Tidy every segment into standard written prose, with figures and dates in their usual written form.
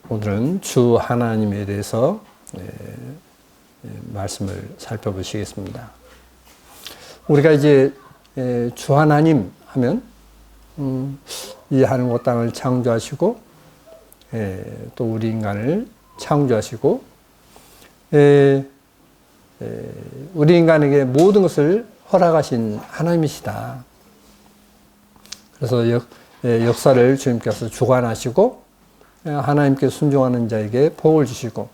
오늘은 주 하나님에 대해서 말씀을 살펴보시겠습니다. 우리가 이제 주 하나님 하면 이 하늘과 땅을 창조하시고 또 우리 인간을 창조하시고 우리 인간에게 모든 것을 허락하신 하나님이시다. 그래서 역사를 주님께서 주관하시고 하나님께 순종하는 자에게 복을 주시고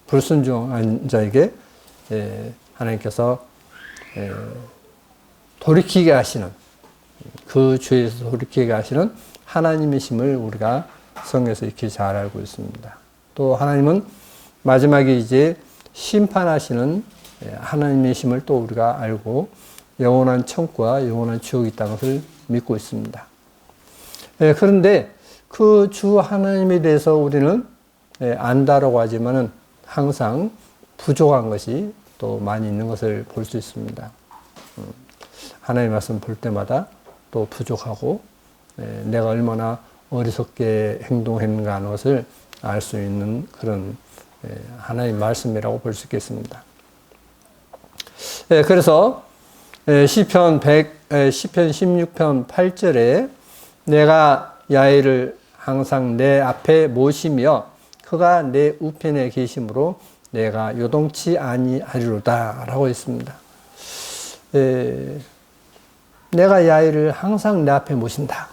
불순종한 자에게 하나님께서 돌이키게 하시는, 그 죄에서 돌이키게 하시는 하나님이심을 우리가 성경에서 익히 잘 알고 있습니다. 또 하나님은 마지막에 이제 심판하시는 하나님이심을 또 우리가 알고 영원한 천국과 영원한 지옥이 있다는 것을 믿고 있습니다. 그런데 그 주 하나님에 대해서 우리는 안다라고 하지만은 항상 부족한 것이 또 많이 있는 것을 볼 수 있습니다. 하나님 말씀 볼 때마다 또 부족하고 내가 얼마나 어리석게 행동했는가 하는 것을 알 수 있는 그런 하나님 말씀이라고 볼 수 있겠습니다. 그래서 시편 16편 8절에 내가 야훼를 항상 내 앞에 모시며 그가 내 우편에 계심으로 내가 요동치 아니하리로다 라고 했습니다. 내가 야훼를 항상 내 앞에 모신다.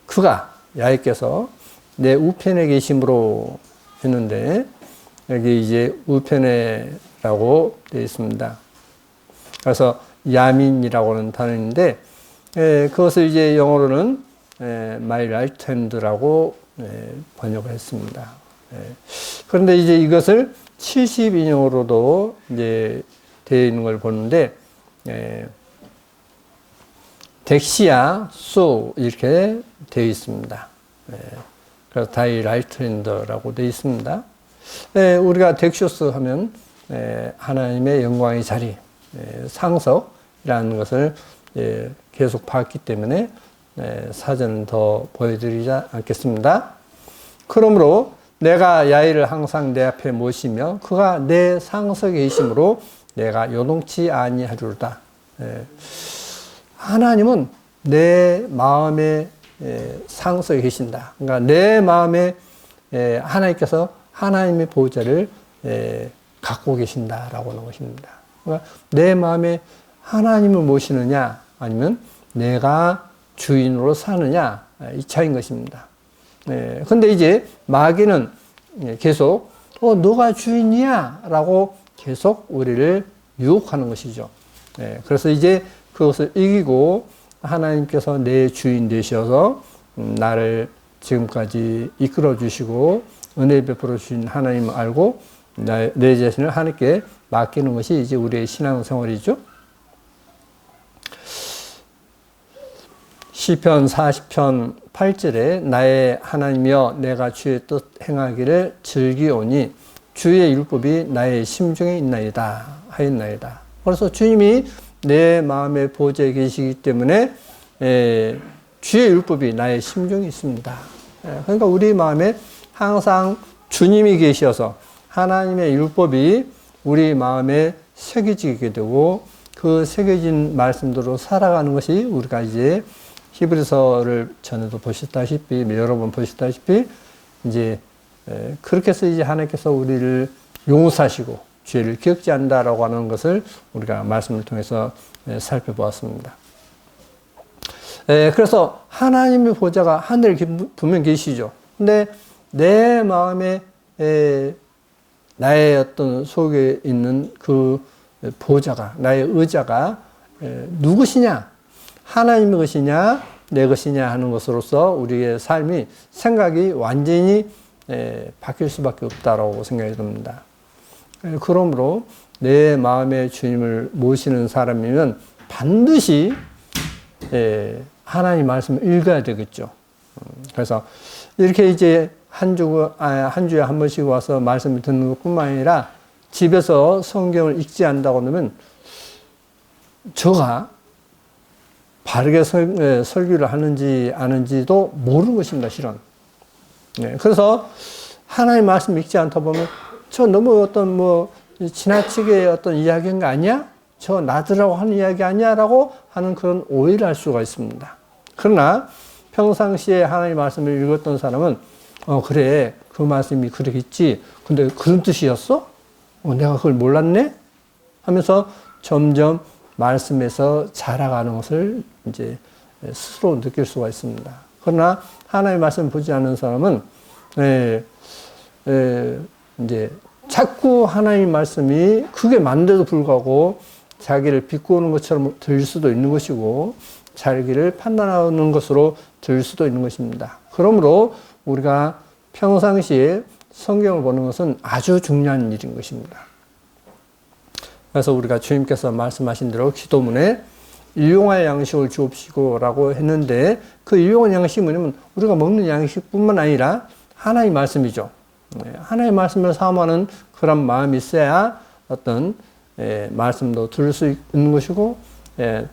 그가 야훼께서 내 우편에 계심으로 했는데 여기 이제 우편에라고 되어 있습니다. 그래서 야민이라고 하는 단어인데 그것을 이제 영어로는 my right hand라고 번역을 했습니다. 그런데 이제 이것을 70인용으로도 이제 되어 있는 걸 보는데 덱시아 소 이렇게 되어 있습니다. 그래서 다이 라이트 핸드라고 되어 있습니다. 우리가 덱쇼스 하면 하나님의 영광의 자리, 상석이라는 것을 계속 봤기 때문에 사전은 더 보여드리지 않겠습니다. 그러므로 내가 야훼를 항상 내 앞에 모시며 그가 내 상석에 계심으로 내가 요동치 아니하리로다. 하나님은 내 마음의 상석에 계신다. 그러니까 내 마음에 하나님께서 하나님의 보호자를 갖고 계신다라고 하는 것입니다. 그러니까 내 마음에 하나님을 모시느냐 아니면 내가 주인으로 사느냐 이 차이인 것입니다. 근데 이제 마귀는 계속 너가 주인이야 라고 계속 우리를 유혹하는 것이죠. 그래서 이제 그것을 이기고 하나님께서 내 주인 되셔서 나를 지금까지 이끌어 주시고 은혜 베풀어 주신 하나님을 알고 내 자신을 하나님께 맡기는 것이 이제 우리의 신앙생활이죠. 시편 40편 8절에 나의 하나님이여 내가 주의 뜻 행하기를 즐기오니 주의 율법이 나의 심중에 있나이다 하였나이다. 그래서 주님이 내 마음의 보좌에 계시기 때문에 주의 율법이 나의 심중에 있습니다. 그러니까 우리 마음에 항상 주님이 계셔서 하나님의 율법이 우리 마음에 새겨지게 되고 그 새겨진 말씀대로 살아가는 것이 우리가 이제 히브리서를 전에도 보셨다시피 여러 번 보셨다시피 이제 그렇게 해서 이제 하나님께서 우리를 용서하시고 죄를 기억지 않는다라고 하는 것을 우리가 말씀을 통해서 살펴보았습니다. 그래서 하나님의 보좌가 하늘에 분명 계시죠. 근데 내 마음에 나의 어떤 속에 있는 그 보좌가 나의 의자가 누구시냐? 하나님의 것이냐 내 것이냐 하는 것으로서 우리의 삶이 생각이 완전히 바뀔 수밖에 없다라고 생각이 듭니다. 그러므로 내 마음의 주님을 모시는 사람이면 반드시 하나님 말씀을 읽어야 되겠죠. 그래서 이렇게 이제 한 주에 한 번씩 와서 말씀을 듣는 것뿐만 아니라 집에서 성경을 읽지 않는다고 하면 저가 바르게 설교를 하는지 아는지도 모르는 것입니다, 실은. 네, 그래서 하나님 말씀 믿지 않다 보면 저 너무 어떤 지나치게 어떤 이야기인 거 아니야? 저 나들라고 하는 이야기 아니야? 라고 하는 그런 오해를 할 수가 있습니다. 그러나 평상시에 하나님 말씀을 읽었던 사람은 그래, 그 말씀이 그러겠지. 근데 그런 뜻이었어? 내가 그걸 몰랐네? 하면서 점점 말씀에서 자라가는 것을 이제 스스로 느낄 수가 있습니다. 그러나 하나님 말씀 보지 않는 사람은 이제 자꾸 하나님 말씀이 그게 맞는데도 불구하고 자기를 비꼬는 것처럼 들릴 수도 있는 것이고 자기를 판단하는 것으로 들릴 수도 있는 것입니다. 그러므로 우리가 평상시에 성경을 보는 것은 아주 중요한 일인 것입니다. 그래서 우리가 주님께서 말씀하신 대로 기도문에 일용할 양식을 주옵시고 라고 했는데 그 일용할 양식이 뭐냐면 우리가 먹는 양식뿐만 아니라 하나님의 말씀이죠. 하나님의 말씀을 사모하는 그런 마음이 있어야 어떤 말씀도 들을 수 있는 것이고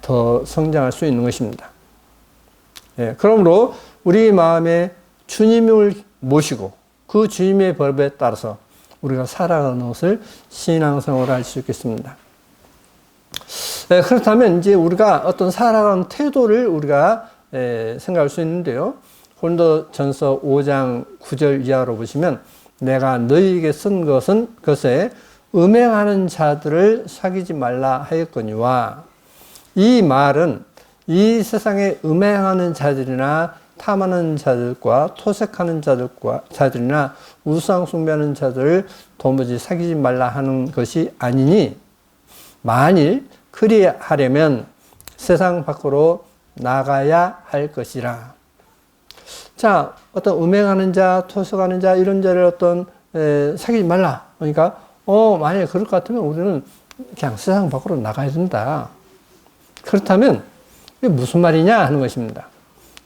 더 성장할 수 있는 것입니다. 그러므로 우리 마음에 주님을 모시고 그 주님의 법에 따라서 우리가 살아가는 것을 신앙생활을 할 수 있겠습니다. 그렇다면 이제 우리가 어떤 살아가는 태도를 우리가 생각할 수 있는데요. 고린도전서 5장 9절 이하로 보시면 내가 너희에게 쓴 것에 음행하는 자들을 사귀지 말라 하였거니와 이 말은 이 세상에 음행하는 자들이나 탐하는 자들과 토색하는 자들이나 우상 숭배하는 자들을 도무지 사귀지 말라 하는 것이 아니니 만일 그리하려면 세상 밖으로 나가야 할 것이라. 자, 어떤 음행하는 자, 토색하는 자 이런 자를 어떤 사귀지 말라. 그러니까 만약에 그럴 것 같으면 우리는 그냥 세상 밖으로 나가야 된다. 그렇다면 이게 무슨 말이냐 하는 것입니다.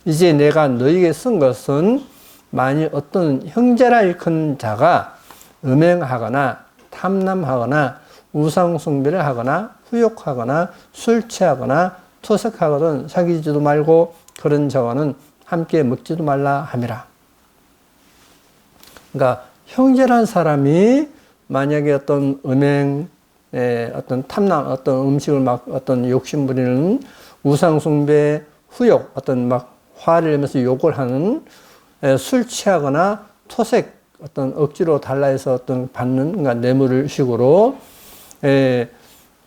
이제 내가 너희에게 쓴 것은 만일 어떤 형제라 일컫는 자가 음행하거나 탐남하거나 우상숭배를 하거나 후욕하거나 술 취하거나 토색하거든 사귀지도 말고 그런 자와는 함께 먹지도 말라 함이라. 그러니까 형제란 사람이 만약에 어떤 음행, 어떤 탐남, 어떤 음식을 막 어떤 욕심 부리는 우상숭배, 후욕, 어떤 막 화를 내면서 욕을 하는 술 취하거나 토색, 어떤 억지로 달라해서 어떤 받는, 그러니까 뇌물 식으로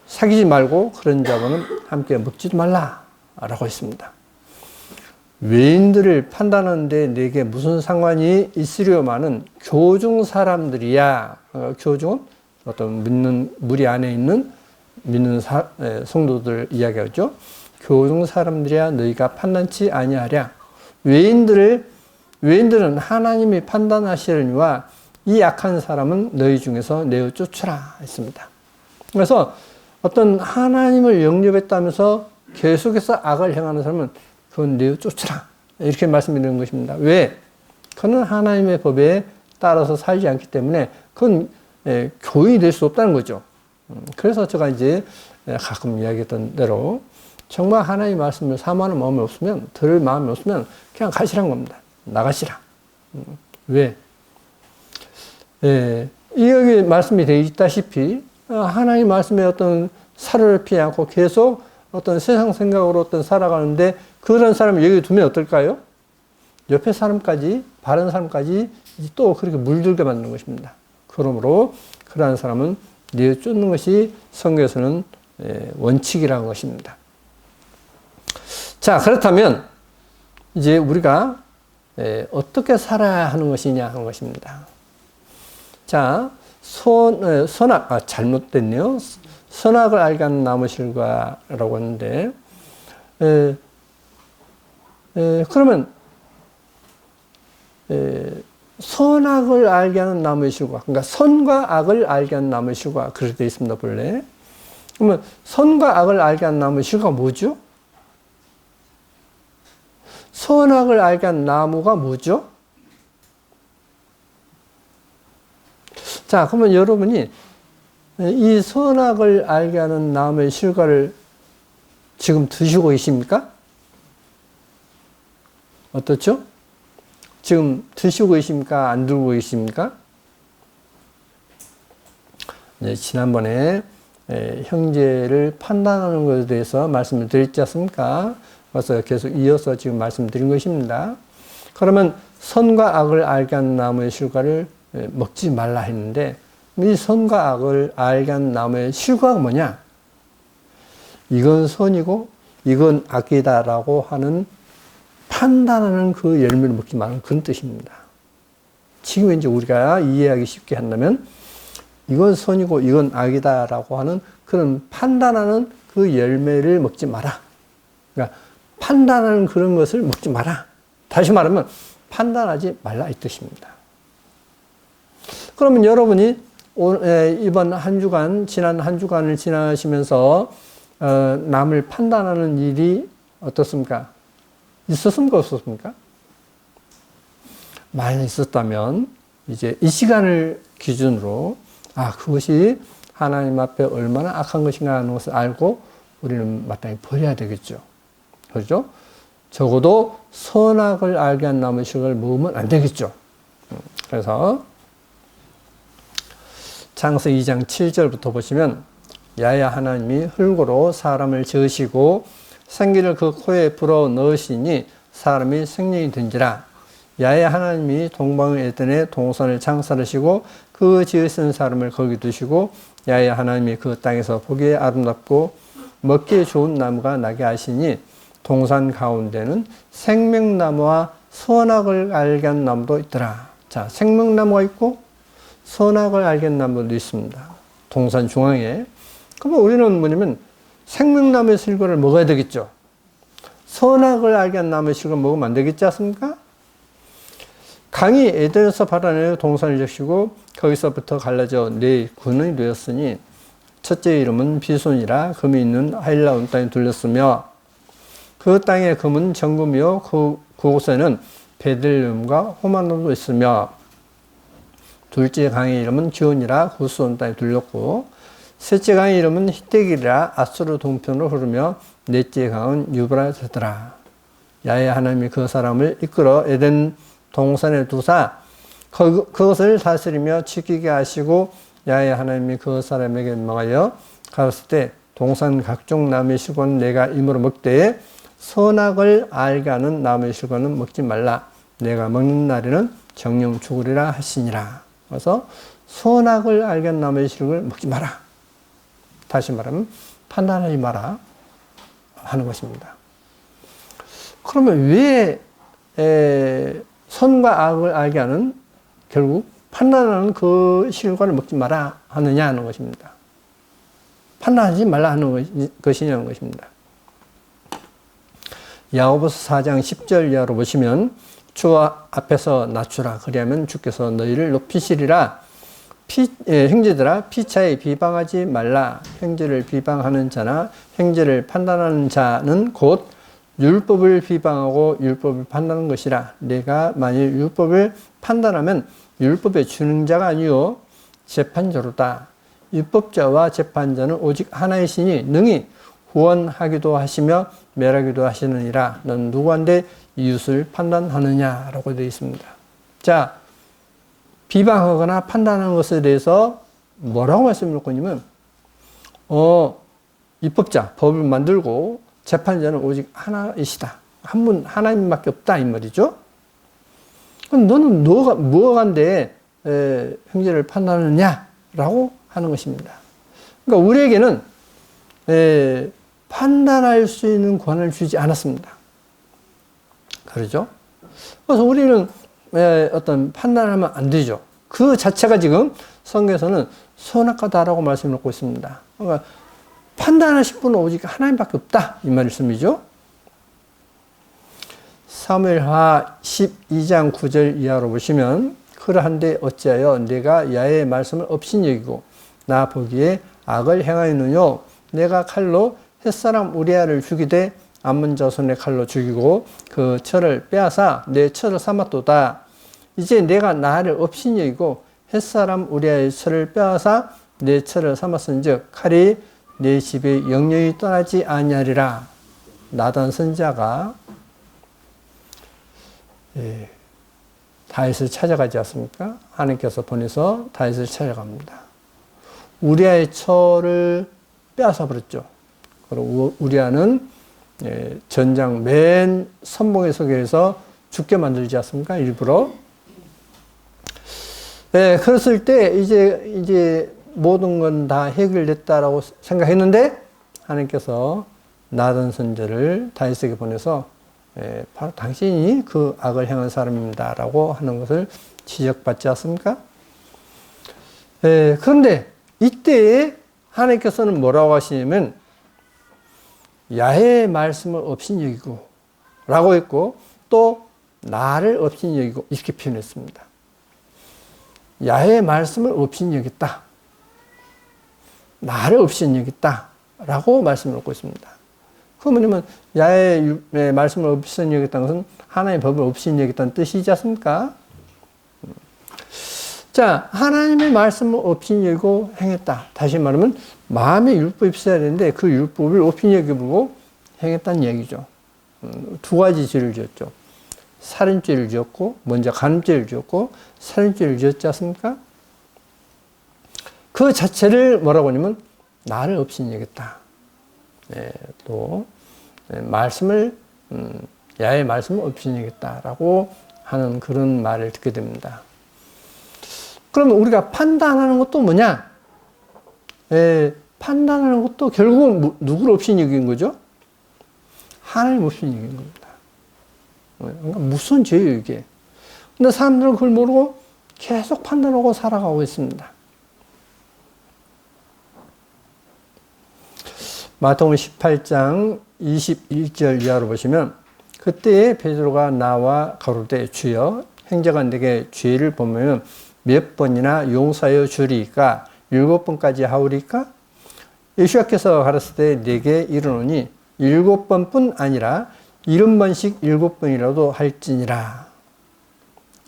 사귀지 말고 그런 자와는 함께 먹지도 말라라고 했습니다. 외인들을 판단하는데 내게 무슨 상관이 있으려마는 교중 사람들이야. 교중은 어떤 믿는 무리 안에 있는 믿는 성도들 이야기하죠. 교중 사람들이야 너희가 판단치 아니하랴. 외인들은 하나님이 판단하시려니와 이 악한 사람은 너희 중에서 내어 쫓으라 했습니다. 그래서 어떤 하나님을 영접했다면서 계속해서 악을 행하는 사람은 그건 내어 쫓으라. 이렇게 말씀드리는 것입니다. 왜? 그는 하나님의 법에 따라서 살지 않기 때문에 그건 교인이 될 수 없다는 거죠. 그래서 제가 이제 가끔 이야기했던 대로 정말 하나님의 말씀을 사모하는 마음이 없으면, 들을 마음이 없으면 그냥 가시란 겁니다. 나가시라. 왜? 여기 말씀이 되어 있다시피 하나님 말씀에 어떤 사료를 피하지 않고 계속 어떤 세상 생각으로 어떤 살아가는데 그런 사람을 여기 두면 어떨까요? 옆에 사람까지, 바른 사람까지 또 그렇게 물들게 만드는 것입니다. 그러므로 그러한 사람은 내어 쫓는 것이 성경에서는 원칙이라는 것입니다. 자, 그렇다면 이제 우리가 어떻게 살아야 하는 것이냐 하는 것입니다. 자, 잘못됐네요. 선악을 알게 하는 나무실과라고 했는데, 그러면, 선악을 알게 하는 나무의 실과, 그러니까 선과 악을 알게 하는 나무의 실과, 그렇게 되어 있습니다, 본래. 그러면 선과 악을 알게 하는 나무의 실과 뭐죠? 선악을 알게 하는 나무가 뭐죠? 자, 그러면 여러분이 이 선악을 알게 하는 나무의 실과를 지금 드시고 계십니까? 어떻죠? 지금 드시고 계십니까? 안 들고 계십니까? 네, 지난번에 형제를 판단하는 것에 대해서 말씀을 드렸지 않습니까? 그래서 계속 이어서 지금 말씀드린 것입니다. 그러면 선과 악을 알게 하는 나무의 실과를 먹지 말라 했는데, 이 선과 악을 알게 하는 나무의 실과가 뭐냐? 이건 선이고 이건 악이다라고 하는 판단하는 그 열매를 먹지 말라는 그런 뜻입니다. 지금 이제 우리가 이해하기 쉽게 한다면 이건 선이고 이건 악이다라고 하는 그런 판단하는 그 열매를 먹지 마라. 그러니까 판단하는 그런 것을 먹지 마라. 다시 말하면 판단하지 말라 이 뜻입니다. 그러면 여러분이 이번 한 주간, 지난 한 주간을 지나시면서 남을 판단하는 일이 어떻습니까? 있었습니까? 없었습니까? 많이 있었다면 이제 이 시간을 기준으로 그것이 하나님 앞에 얼마나 악한 것인가 하는 것을 알고 우리는 마땅히 버려야 되겠죠. 그렇죠? 적어도 선악을 알게 한 나무의 실과를 먹으면 안 되겠죠. 그래서 창세기 2장 7절부터 보시면 야훼 하나님이 흙으로 사람을 지으시고 생기를 그 코에 불어 넣으시니 사람이 생명이 된지라. 야훼 하나님이 동방 에덴에 동산을 창설하시고 그 지으신 사람을 거기 두시고 야훼 하나님이 그 땅에서 보기에 아름답고 먹기에 좋은 나무가 나게 하시니 동산 가운데는 생명나무와 선악을 알게 한 나무도 있더라. 자, 생명나무가 있고 선악을 알게 한 나무도 있습니다. 동산 중앙에. 그러면 우리는 뭐냐면 생명나무의 실과를 먹어야 되겠죠. 선악을 알게 한 나무의 실과를 먹으면 안 되겠지 않습니까? 강이 에덴에서 발아내어 동산을 적시고 거기서부터 갈라져 네 군이 되었으니 첫째 이름은 비손이라 금이 있는 하일라온 땅에 둘렸으며 그 땅의 금은 정금이요 그곳에는 베들레헴과 호마노도 있으며 둘째 강의 이름은 기온이라 구스온 땅에 둘렸고 셋째 강의 이름은 히데길이라 아수르 동편으로 흐르며 넷째 강은 유브라데스더라. 야훼 하나님이 그 사람을 이끌어 에덴 동산에 두사 그것을 다스리며 지키게 하시고 야훼 하나님이 그 사람에게 명하여 가셨을 때 동산 각종 나무의 실과는 내가 임으로 먹되 선악을 알게 하는 나무의 실과는 먹지 말라. 내가 먹는 날에는 정령 죽으리라 하시니라. 그래서 선악을 알게 하는 나무의 실과를 먹지 마라. 다시 말하면 판단하지 마라 하는 것입니다. 그러면 왜 선과 악을 알게 하는 결국 판단하는 그 실과를 먹지 마라 하느냐 하는 것입니다. 판단하지 말라 하는 것이냐는 것입니다. 야고보서 4장 10절 이하로 보시면 주 앞에서 낮추라. 그리하면 주께서 너희를 높이시리라. 형제들아 피차에 비방하지 말라. 형제를 비방하는 자나 형제를 판단하는 자는 곧 율법을 비방하고 율법을 판단하는 것이라. 내가 만일 율법을 판단하면 율법의 준행자가 아니요 재판자로다. 율법자와 재판자는 오직 하나이시니 능히 구원하기도 하시며 멸하기도 하시느니라. 넌 누구한테 이웃을 판단하느냐라고 되어 있습니다. 자, 비방하거나 판단하는 것에 대해서 뭐라고 말씀을 드리냐면 입법자, 법을 만들고 재판자는 오직 하나이시다. 한 분 하나님밖에 없다 이 말이죠. 그럼 너는 무엇한데 형제를 판단하느냐라고 하는 것입니다. 그러니까 우리에게는 판단할 수 있는 권한을 주지 않았습니다. 그렇죠? 그래서 우리는 어떤 판단을 하면 안 되죠. 그 자체가 지금 성경에서는 선악과다라고 말씀을 놓고 있습니다. 그러니까 판단하실 분은 오직 하나님밖에 없다 이 말씀이죠. 사무엘하 12장 9절 이하로 보시면 그러한데 어찌하여 내가 야훼의 말씀을 업신 여기고 나 보기에 악을 행하였느뇨. 내가 칼로 햇사람 우리아를 죽이되 암몬 자손의 칼로 죽이고 그 철을 빼앗아 내 철을 삼았도다. 이제 내가 나를 업신 여기고 햇사람 우리아의 철을 빼앗아 내 철을 삼았은즉 칼이 내 집에 영영히 떠나지 아니하리라. 나단 선지자가 다윗을 찾아가지 않습니까? 하나님께서 보내서 다윗을 찾아갑니다. 우리아의 처를 빼앗아 버렸죠. 그리고 우리아는 전장 맨 선봉에 서게 해서 죽게 만들지 않습니까? 일부러. 그랬을 때 이제 모든 건 다 해결됐다라고 생각했는데 하나님께서 나단 선지자를 다윗에게 보내서 바로 당신이 그 악을 행한 사람입니다라고 하는 것을 지적받지 않습니까? 그런데 이때에 하나님께서는 뭐라고 하시냐면 야훼의 말씀을 업신여기고 라고 했고 또 나를 업신여기고 이렇게 표현했습니다. 야훼의 말씀을 업신여겼다. 나를 업신여겼다 라고 말씀을 놓고 있습니다. 그 뭐냐면 야훼의 말씀을 업신여겼다는 것은 하나님의 법을 업신여겼다는 뜻이지 않습니까? 자, 하나님의 말씀을 업신여기고 행했다. 다시 말하면 마음의 율법이 있어야 되는데 그 율법을 업신여기고 행했다는 얘기죠. 두 가지 죄를 지었죠. 살인죄를 지었고 먼저 간음죄를 지었고 살인죄를 지었지 않습니까? 그 자체를 뭐라고 하냐면 나를 업신여겼다. 또 말씀을 야훼의 말씀을 업신여겼다라고 하는 그런 말을 듣게 됩니다. 그러면 우리가 판단하는 것도 뭐냐? 판단하는 것도 결국은 누구를 업신여긴 거죠? 하나님 업신여긴 겁니다. 그러니까 무슨 죄예요 이게? 근데 사람들은 그걸 모르고 계속 판단하고 살아가고 있습니다. 마태복음 18장 21절 이하로 보시면 그때에 베드로가 나와 가로되 주여 형제가 내게 죄를 보면 몇 번이나 용서하여 주리까 7번까지 하오리까? 예수께서 가르치되 내게 이르노니 7번뿐 아니라 70번씩 7번이라도 할지니라.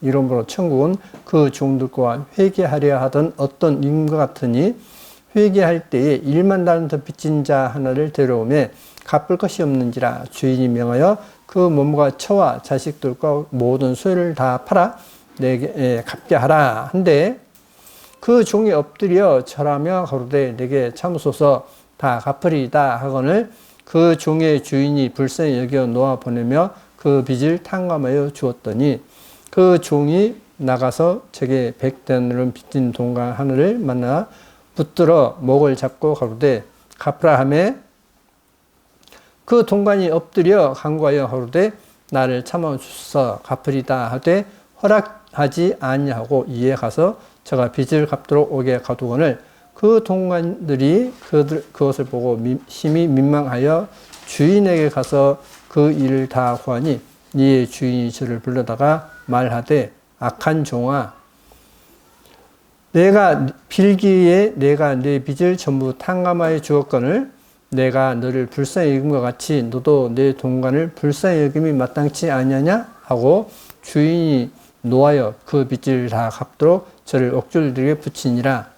이러므로 천국은 그 종들과 회개하려 하던 어떤 임과 같으니 회개할 때에 1만 달란트 빚진 자 하나를 데려오매 갚을 것이 없는지라. 주인이 명하여 그 몸과 처와 자식들과 모든 소유를 다 팔아 내게 갚게 하라 한데 그 종이 엎드려 절하며 가로되 내게 참으소서 다 갚으리이다 하거늘 그 종의 주인이 불쌍히 여겨 놓아 보내며 그 빚을 탕감하여 주었더니 그 종이 나가서 제게 100데나리온 빚진 동관 하나를 만나 붙들어 목을 잡고 가로되 갚으라 하매 그 동관이 엎드려 간구하여 가로되 나를 참아 주소서 갚으리다 하되 허락하지 아니하고 이에 가서 저가 빚을 갚도록 오게 가두거늘 그 동관들이 그것을 보고 심히 민망하여 주인에게 가서 그 일을 다 고하니 이에 주인이 저를 불러다가 말하되 악한 종아 내가 빌기에 내가 내 빚을 전부 탕감하여 주었거늘 내가 너를 불쌍히 여김과 같이 너도 내 동관을 불쌍히 여김이 마땅치 아니하냐 하고 주인이 노하여 그 빚을 다 갚도록 저를 옥졸들에게 붙이니라.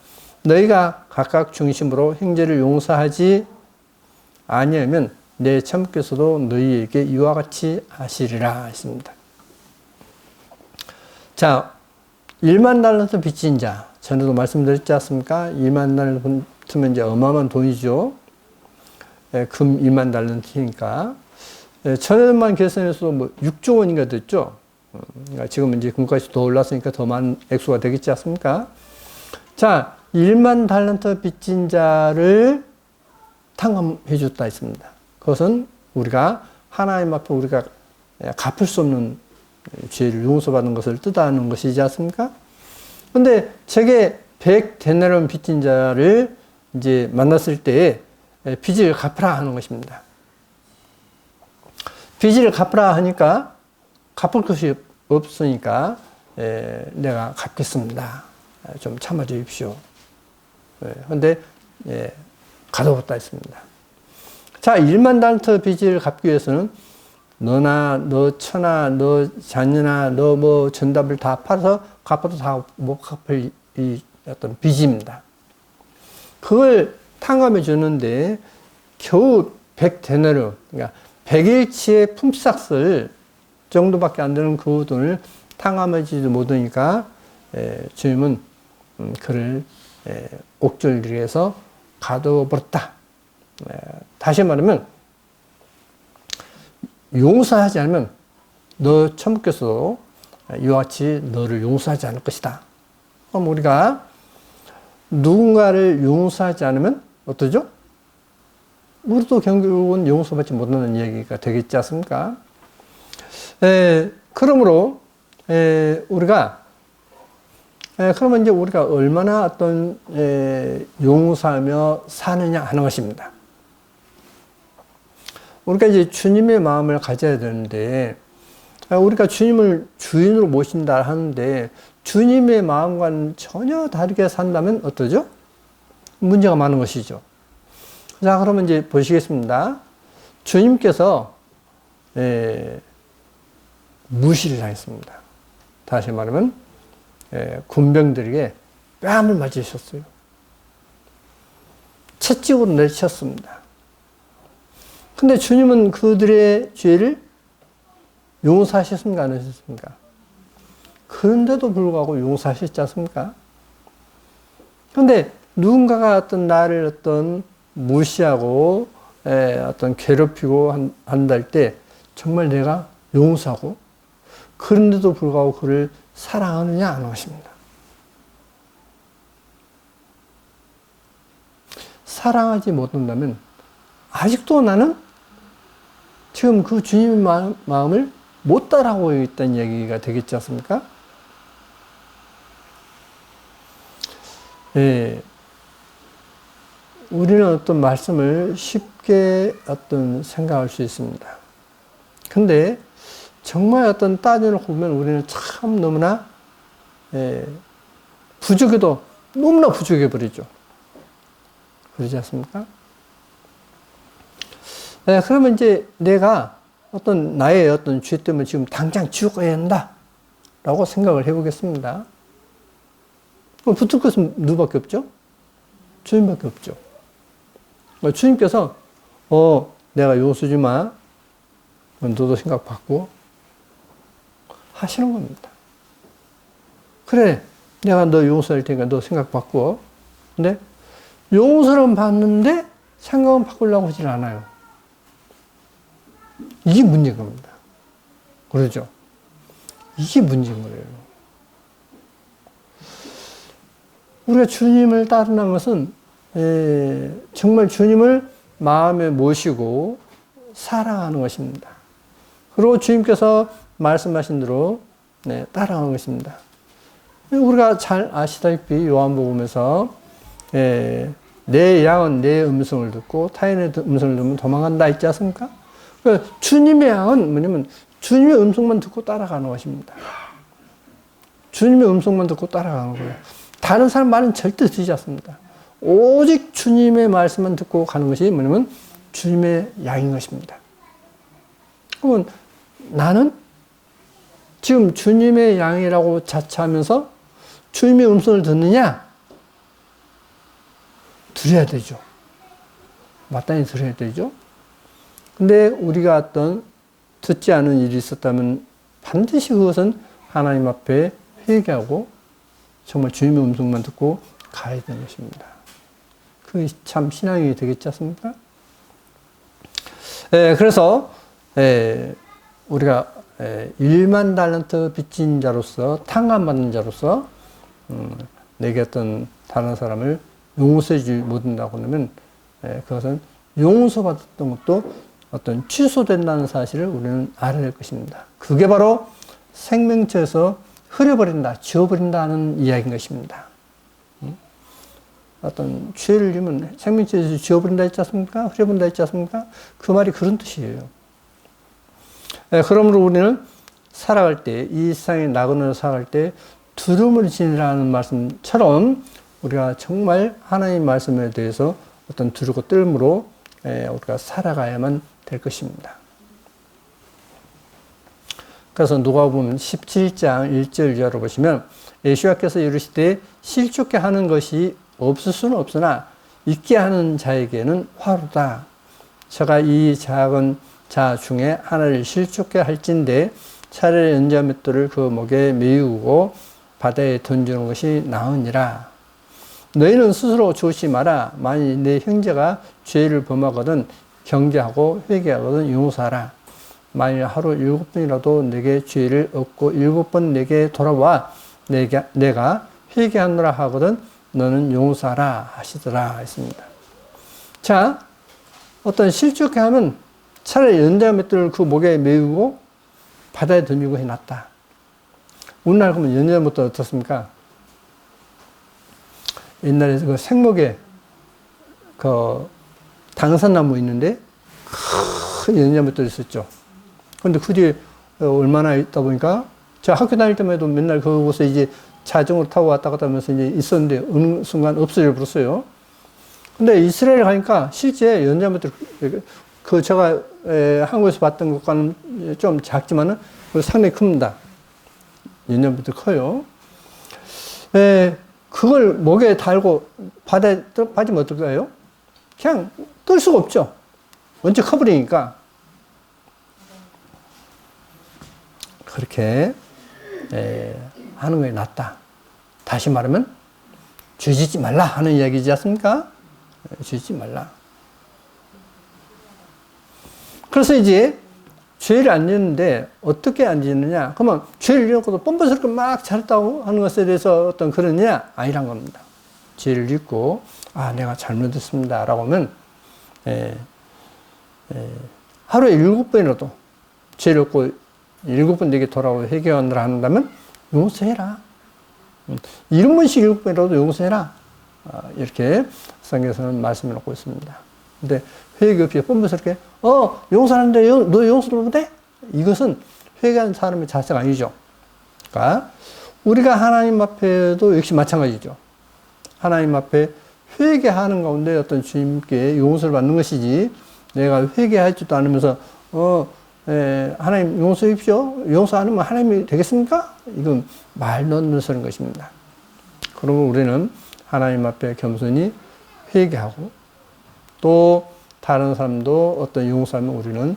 너희가 각각 중심으로 형제를 용서하지 아니하면 내 참께서도 너희에게 이와 같이 하시리라 했습니다. 자, 1만 달란트 빚진 자 전에도 말씀드렸지 않습니까? 1만 달란트면 이제 어마어마한 돈이죠. 금 1만 달란트니까. 전에만 계산해서 뭐 6조 원인가 됐죠. 그러니까 지금 이제 금값이 더 올랐으니까 더 많은 액수가 되겠지 않습니까? 자, 1만 달란트 빚진 자를 탕감해 줬다 했습니다. 그것은 우리가 하나님 앞에 우리가 갚을 수 없는 죄를 용서받는 것을 뜻하는 것이지 않습니까? 근데 제게 100데나리온 빚진 자를 이제 만났을 때에 빚을 갚으라 하는 것입니다. 빚을 갚으라 하니까 갚을 것이 없으니까 내가 갚겠습니다. 좀 참아 주십시오. 그런데 가둬봤다 했습니다. 자, 1만 달란트 빚을 갚기 위해서는 너나 너 처나 너 자녀나 너 뭐 전답을 다 팔아서 갚아도 다 못 갚을 이 어떤 빚입니다. 그걸 탕감해 주는데 겨우 100데나리온, 그러니까 100일치의 품삯을 정도밖에 안 되는 그 돈을 탕감하지도 못하니까 주님은 그를 옥졸들에서 가둬버렸다. 다시 말하면 용서하지 않으면 너 천국에서도 이와 같이 너를 용서하지 않을 것이다. 그럼 우리가 누군가를 용서하지 않으면 어떠죠? 우리도 결국은 용서받지 못하는 얘기가 되겠지 않습니까? 그러므로 우리가 그러면 이제 우리가 얼마나 어떤 용서하며 사느냐 하는 것입니다. 우리가 이제 주님의 마음을 가져야 되는데 우리가 주님을 주인으로 모신다 하는데 주님의 마음과는 전혀 다르게 산다면 어떠죠? 문제가 많은 것이죠. 자, 그러면 이제 보시겠습니다. 주님께서 무시를 당했습니다. 다시 말하면 군병들에게 뺨을 맞으셨어요. 채찍으로 내쳤습니다. 근데 주님은 그들의 죄를 용서하셨습니까? 안 하셨습니까? 그런데도 불구하고 용서하셨지 않습니까? 그런데 누군가가 어떤 나를 어떤 무시하고 어떤 괴롭히고 한다 할 때 정말 내가 용서하고 그런데도 불구하고 그를 사랑하느냐 하는 것입니다. 사랑하지 못한다면 아직도 나는 지금 그 주님의 마음을 못 따라하고 있다는 얘기가 되겠지 않습니까? 우리는 어떤 말씀을 쉽게 어떤 생각할 수 있습니다. 근데 정말 어떤 따져놓고 보면 우리는 참 너무나 부족해도 너무나 부족해 버리죠. 그러지 않습니까? 그러면 이제 내가 어떤 나의 어떤 죄 때문에 지금 당장 지옥 가야 한다 라고 생각을 해보겠습니다. 붙을 것은 누구밖에 없죠? 주님밖에 없죠. 주님께서 내가 용서 주마 너도 생각 바꾸어 하시는 겁니다. 그래 내가 너 용서할 테니까 너 생각 바꾸어. 근데 용서는 받는데 생각은 바꾸려고 하질 않아요. 이게 문제인 겁니다. 그러죠? 이게 문제인 거예요. 우리가 주님을 따르는 것은 정말 주님을 마음에 모시고 사랑하는 것입니다. 그리고 주님께서 말씀하신 대로 따라가는 것입니다. 우리가 잘 아시다시피 요한복음에서 내 양은 내 음성을 듣고 타인의 음성을 듣면 도망간다 있지 않습니까? 그러니까 주님의 양은 뭐냐면 주님의 음성만 듣고 따라가는 것입니다. 주님의 음성만 듣고 따라가는 거예요. 다른 사람 말은 절대 듣지 않습니다. 오직 주님의 말씀만 듣고 가는 것이 뭐냐면 주님의 양인 것입니다. 그러면 나는 지금 주님의 양이라고 자처하면서 주님의 음성을 듣느냐? 들어야 되죠. 마땅히 들어야 되죠. 근데 우리가 어떤 듣지 않은 일이 있었다면 반드시 그것은 하나님 앞에 회개하고 정말 주님의 음성만 듣고 가야 되는 것입니다. 그게 참 신앙이 되겠지 않습니까? 그래서 우리가 1만 달란트 빚진 자로서 탕감받는 자로서 내게 어떤 다른 사람을 용서해주지 못한다고 하면 그것은 용서받았던 것도 어떤 취소된다는 사실을 우리는 알아야 할 것입니다. 그게 바로 생명체에서 흐려버린다, 지워버린다는 이야기인 것입니다. 어떤 죄를 지으면 생명체에서 지워버린다 했지 않습니까? 흐려버린다 했지 않습니까? 그 말이 그런 뜻이에요. 그러므로 우리는 살아갈 때, 이 세상의 나그네로 살아갈 때 두려움을 지니라는 말씀처럼 우리가 정말 하나님 말씀에 대해서 어떤 두렵고 떨므로 우리가 살아가야만 될 것입니다. 그래서 누가복음 17장 1절 이하로 보시면 예수께서 이르시되 실족게 하는 것이 없을 수는 없으나 있게 하는 자에게는 화로다. 저가 이 작은 자 중에 하나를 실족게 할진대 차라리 연자 맷돌을 그 목에 메우고 바다에 던지는 것이 나으니라. 너희는 스스로 조시 마라. 만일 내 형제가 죄를 범하거든 경계하고 회개하거든 용서하라. 만일 하루 7번이라도 내게 죄를 얻고 7번 내게 돌아와 내가 회개하노라 하거든 너는 용서하라 하시더라 했습니다. 자, 어떤 실족해 하면 차라리 연자 맷돌을 그 목에 메우고 바다에 던지고 해놨다. 오늘날 그러면 연자 맷돌 어떻습니까? 옛날에 그 생목에 그 당산나무 있는데 큰 연자 맷돌 있었죠. 근데 그 뒤에 얼마나 있다 보니까 제가 학교 다닐 때만 해도 맨날 그곳에 이제 자전거를 타고 왔다 갔다 하면서 이제 있었는데 어느 순간 없어져 버렸어요. 근데 이스라엘 가니까 실제 연자매들 그 제가 한국에서 봤던 것과는 좀 작지만은 상당히 큽니다. 연자매들 커요. 그걸 목에 달고 바다에 빠지면 어떨까요? 그냥 뜰 수가 없죠. 원체 커버리니까. 그렇게 하는 게 낫다. 다시 말하면 죄짓지 말라 하는 이야기지 않습니까? 죄짓지 말라. 그래서 이제 죄를 안 짓는데 어떻게 안 짓느냐? 그러면 죄를 짓고도 뻔뻔스럽게 막 잘했다고 하는 것에 대해서 어떤 그러냐? 아니란 겁니다. 죄를 짓고 내가 잘못했습니다 라고 하면 하루에 7번이라도 죄를 짓고 7번 내게 돌아오고 회개하느라 한다면 용서해라. 7번씩 7번이라도 용서해라. 이렇게 성경에서는 말씀을 놓고 있습니다. 근데 회개 없이 뻔뻔스럽게 용서하는데 너 용서를 못해? 이것은 회개하는 사람의 자세가 아니죠. 그러니까 우리가 하나님 앞에도 역시 마찬가지죠. 하나님 앞에 회개하는 가운데 어떤 주님께 용서를 받는 것이지 내가 회개하지도 않으면서 하나님 용서해 주십시오. 용서 안 하면 하나님이 되겠습니까? 이건 말 놓는 소리인 것입니다. 그러면 우리는 하나님 앞에 겸손히 회개하고 또 다른 사람도 어떤 용서하면 우리는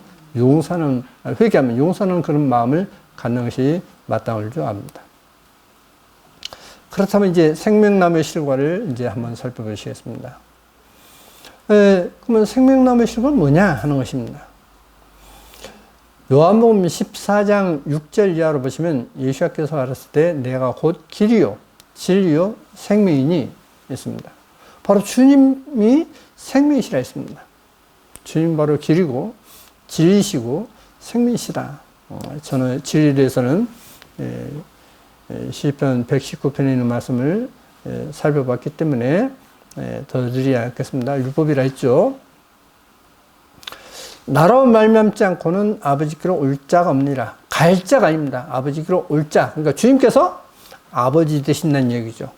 회개하면 용서하는 그런 마음을 갖는 것이 마땅할 줄 압니다. 그렇다면 이제 생명나무의 실과를 이제 한번 살펴보시겠습니다. 그러면 생명나무의 실과는 뭐냐 하는 것입니다. 요한복음 14장 6절 이하로 보시면 예수께서 가르칠 때 내가 곧 길이요 진리요 생명이니 했습니다. 바로 주님이 생명이시라 했습니다. 주님 바로 길이고 진리시고 생명이시다. 저는 진리에 대해서는 시편 119편에 있는 말씀을 살펴봤기 때문에 더 드리지 않겠습니다. 율법이라 했죠. 나로 말미암지 않고는 아버지께로 올 자가 없느니라. 갈 자가 아닙니다. 아버지께로 올 자. 그러니까 주님께서 아버지 되신다는 얘기죠.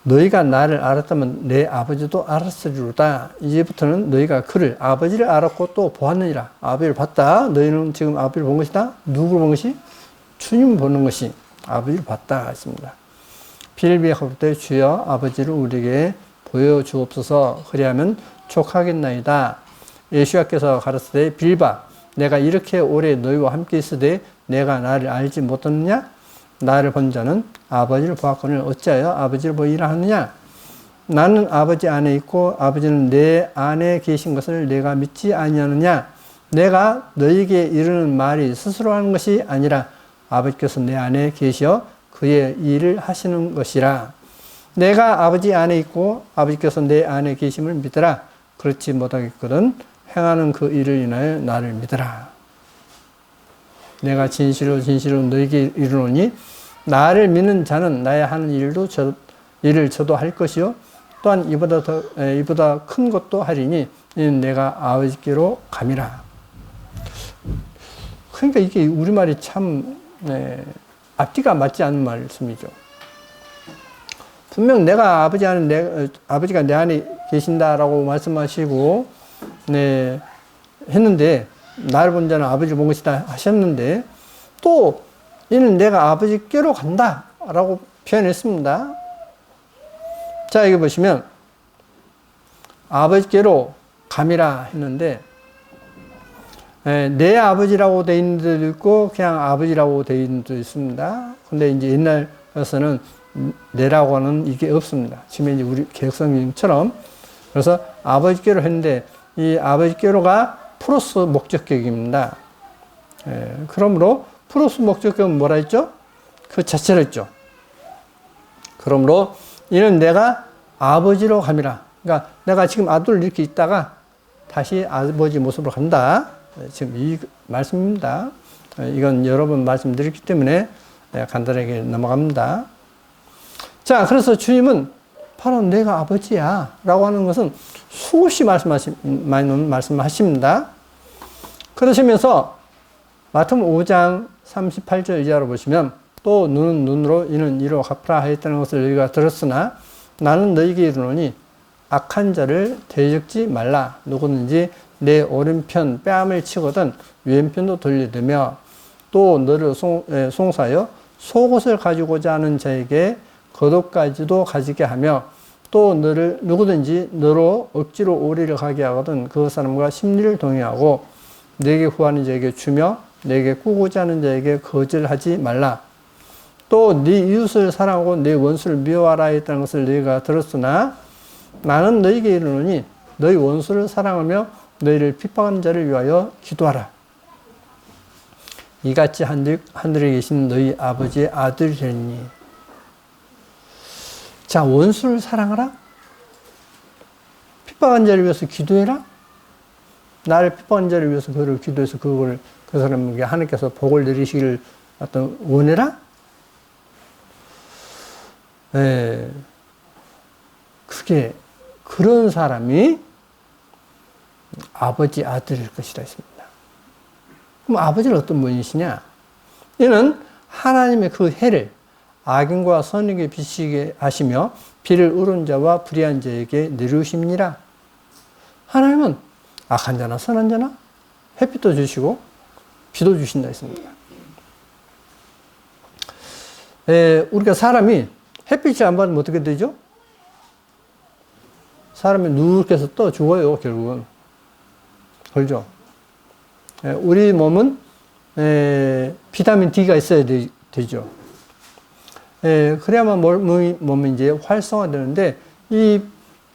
너희가 나를 알았다면 내 아버지도 알았으리로다. 이제부터는 너희가 그를 아버지를 알았고 또 보았느니라. 아버지를 봤다. 너희는 지금 아버지를 본 것이다. 누구를 본 것이? 주님을 보는 것이 아버지를 봤다 했습니다. 빌비에 가볼 때 주여 아버지를 우리에게 보여주옵소서. 그리하면 족하겠나이다. 예수께서 가르치되 빌바 내가 이렇게 오래 너희와 함께 있으되 내가 나를 알지 못하느냐? 나를 본 자는 아버지를 보았거늘 어찌하여 아버지를 보이라 하느냐? 나는 아버지 안에 있고 아버지는 내 안에 계신 것을 내가 믿지 아니하느냐? 내가 너희에게 이르는 말이 스스로 하는 것이 아니라 아버지께서 내 안에 계시어 그의 일을 하시는 것이라. 내가 아버지 안에 있고 아버지께서 내 안에 계심을 믿으라. 그렇지 못하겠거든 행하는 그 일을 인하여 나를 믿으라. 내가 진실로 너희에게 이르노니 나를 믿는 자는 나의 하는 일을 저도 할 것이요 또한 이보다 큰 것도 하리니 이는 내가 아버지께로 감이라. 그러니까 이게 우리말이 참 앞뒤가 맞지 않는 말씀이죠. 분명 내가 아버지가 내 안에 계신다라고 말씀하시고 했는데 나를 본 자는 아버지를 본 것이다 하셨는데 또 이는 내가 아버지께로 간다 라고 표현했습니다. 자, 여기 보시면 아버지께로 감이라 했는데 내 아버지라고 돼 있는 데도 있고 그냥 아버지라고 돼 있는 데도 있습니다. 근데 이제 옛날에서는 내라고 하는 이게 없습니다. 지금 이제 우리 개혁성경처럼 그래서 아버지께로 했는데 이 아버지께로가 플러스 목적격입니다. 그러므로 플러스 목적격은 뭐라 했죠? 그 자체로 했죠. 그러므로 이는 내가 아버지로 감이라. 그러니까 내가 지금 아들 이렇게 있다가 다시 아버지 모습으로 간다. 지금 이 말씀입니다. 이건 여러 번 말씀드렸기 때문에 간단하게 넘어갑니다. 자, 그래서 주님은 바로 내가 아버지야 라고 하는 것은 수없이 많이 말씀하십니다. 그러시면서 마태복음 5장 38절 이하로 보시면 또 눈은 눈으로 이는 이로 갚으라 하였다는 것을 너희가 들었으나 나는 너희에게 이르노니 악한 자를 대적지 말라. 누구든지 내 오른편 뺨을 치거든 왼편도 돌려대며 또 너를 송사하여 속옷을 가지고자 하는 자에게 겉옷까지도 가지게 하며 또 너를 누구든지 너로 억지로 오리를 가게 하거든 그 사람과 심리를 동의하고 내게 구하는 자에게 주며 내게 꾸고자 하는 자에게 거절하지 말라. 또 네 이웃을 사랑하고 네 원수를 미워하라 했다는 것을 너희가 들었으나 나는 너희에게 이르노니 너희 원수를 사랑하며 너희를 핍박하는 자를 위하여 기도하라. 이같이 하늘에 계신 너희 아버지의 아들이 되니. 자, 원수를 사랑하라? 핍박한 자를 위해서 기도해라? 나를 핍박한 자를 위해서 그를 기도해서 그 사람에게 하나님께서 복을 내리시기를 원해라? 그게 그런 사람이 아버지 아들일 것이라 했습니다. 그럼 아버지는 어떤 분이시냐? 이는 하나님의 그 해를 악인과 선에게 비치게 하시며 비를 우른 자와 불의한 자에게 내리우심니라. 하나님은 악한 자나 선한 자나 햇빛도 주시고 비도 주신다 했습니다. 우리가 사람이 햇빛이 안 받으면 어떻게 되죠? 사람이 누렇게 떠 죽어요, 결국은. 그렇죠? 우리 몸은 비타민 D가 있어야 되죠. 그래야만 몸이 이제 활성화되는데 이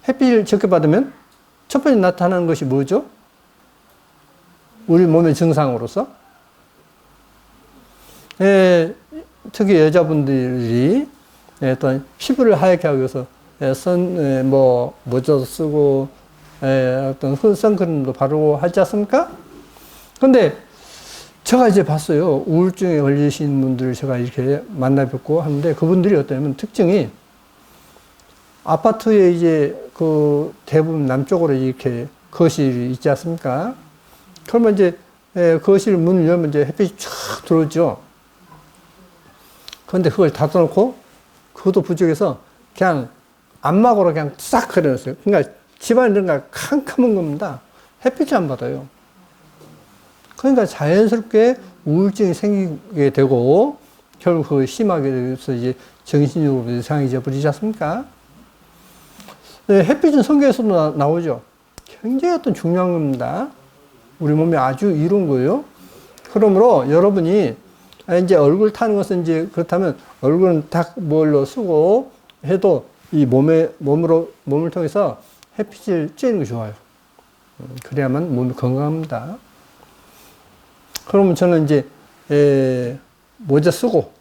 햇빛을 적게 받으면 첫 번째 나타나는 것이 뭐죠? 우리 몸의 증상으로서 특히 여자분들이 어떤 피부를 하얗게 하기 위해서 모자도 쓰고 어떤 선크림도 바르고 하지 않습니까? 근데 제가 이제 봤어요. 우울증에 걸리신 분들을 제가 이렇게 만나 뵙고 하는데 그분들이 어떠냐면 특징이 아파트에 이제 그 대부분 남쪽으로 이렇게 거실이 있지 않습니까? 그러면 이제 거실 문을 열면 이제 햇빛이 쫙 들어오죠. 그런데 그걸 닫아놓고 그것도 부족해서 그냥 안막으로 그냥 싹 걸어놨어요. 그러니까 집안이 뭔가 캄캄한 겁니다. 햇빛을 안 받아요. 그러니까 자연스럽게 우울증이 생기게 되고 결국 그걸 심하게 돼서 이제 정신적으로 이상해져 버리지 않습니까? 햇빛은 성경에서도 나오죠. 굉장히 어떤 중요한 겁니다. 우리 몸에 아주 이로운 거예요. 그러므로 여러분이 이제 얼굴 타는 것은 이제 그렇다면 얼굴은 딱 뭘로 쓰고 해도 이 몸을 통해서 햇빛을 쬐는 게 좋아요. 그래야만 몸이 건강합니다. 그러면 저는 이제, 모자 쓰고,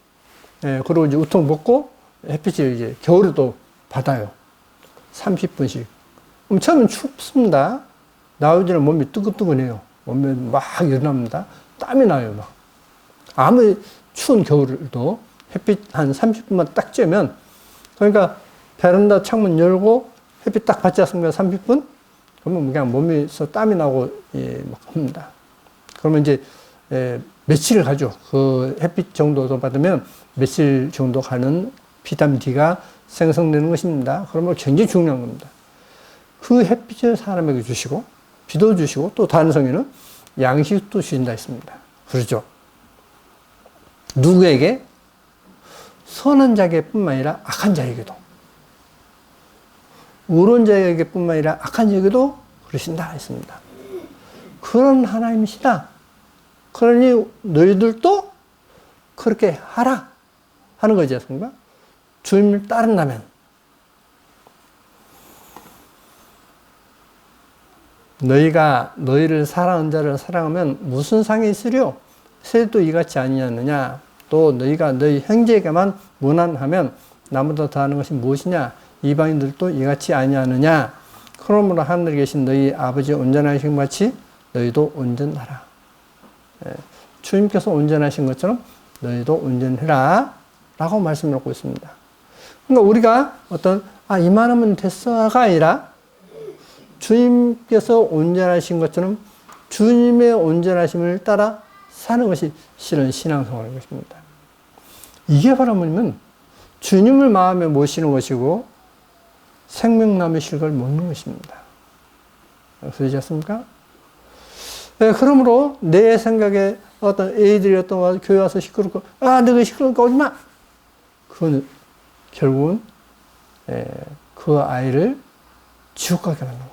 그리고 이제 우통 벗고 햇빛을 이제 겨울에도 받아요. 30분씩. 그럼 처음엔 춥습니다. 나오지는 몸이 뜨끈뜨끈해요. 몸에 막 열납니다. 땀이 나요, 막. 아무리 추운 겨울에도 햇빛 한 30분만 딱 쬐면, 그러니까 베란다 창문 열고 햇빛 딱 받지 않습니까? 30분? 그러면 그냥 몸에서 땀이 나고, 막 합니다. 그러면 이제, 며칠을 가죠. 그 햇빛 정도 받으면 며칠 정도 가는 비타민 D가 생성되는 것입니다. 그러면 굉장히 중요한 겁니다. 그 햇빛을 사람에게 주시고, 비도 주시고, 또 다른 성에는 양식도 주신다 했습니다. 그렇죠? 누구에게? 선한 자에게 뿐만 아니라 악한 자에게도. 의로운 자에게 뿐만 아니라 악한 자에게도 그러신다 했습니다. 그런 하나님이시다. 그러니 너희들도 그렇게 하라 하는 거지 않습니까? 주님을 따른다면. 너희가 너희를 사랑하는 자를 사랑하면 무슨 상이 있으려? 새도 이같이 아니하느냐? 또 너희가 너희 형제에게만 무난하면 나보다 더하는 것이 무엇이냐? 이방인들도 이같이 아니하느냐? 그러므로 하늘에 계신 너희 아버지 온전하신 것 같이 너희도 온전하라. 주님께서 온전하신 것처럼 너희도 온전해라 라고 말씀을 하고 있습니다. 그러니까 우리가 이만하면 됐어가 아니라 주님께서 온전하신 것처럼 주님의 온전하심을 따라 사는 것이 실은 신앙생활인 것입니다. 이게 바로 뭐냐면 주님을 마음에 모시는 것이고 생명나무의 실과를 먹는 것입니다. 그러지 않습니까? 네, 그러므로 내 생각에 애들이 교회 와서 시끄럽고 너가 시끄러우니까 오지 마! 그건 결국은 그 아이를 지옥 가게 하는 거예요.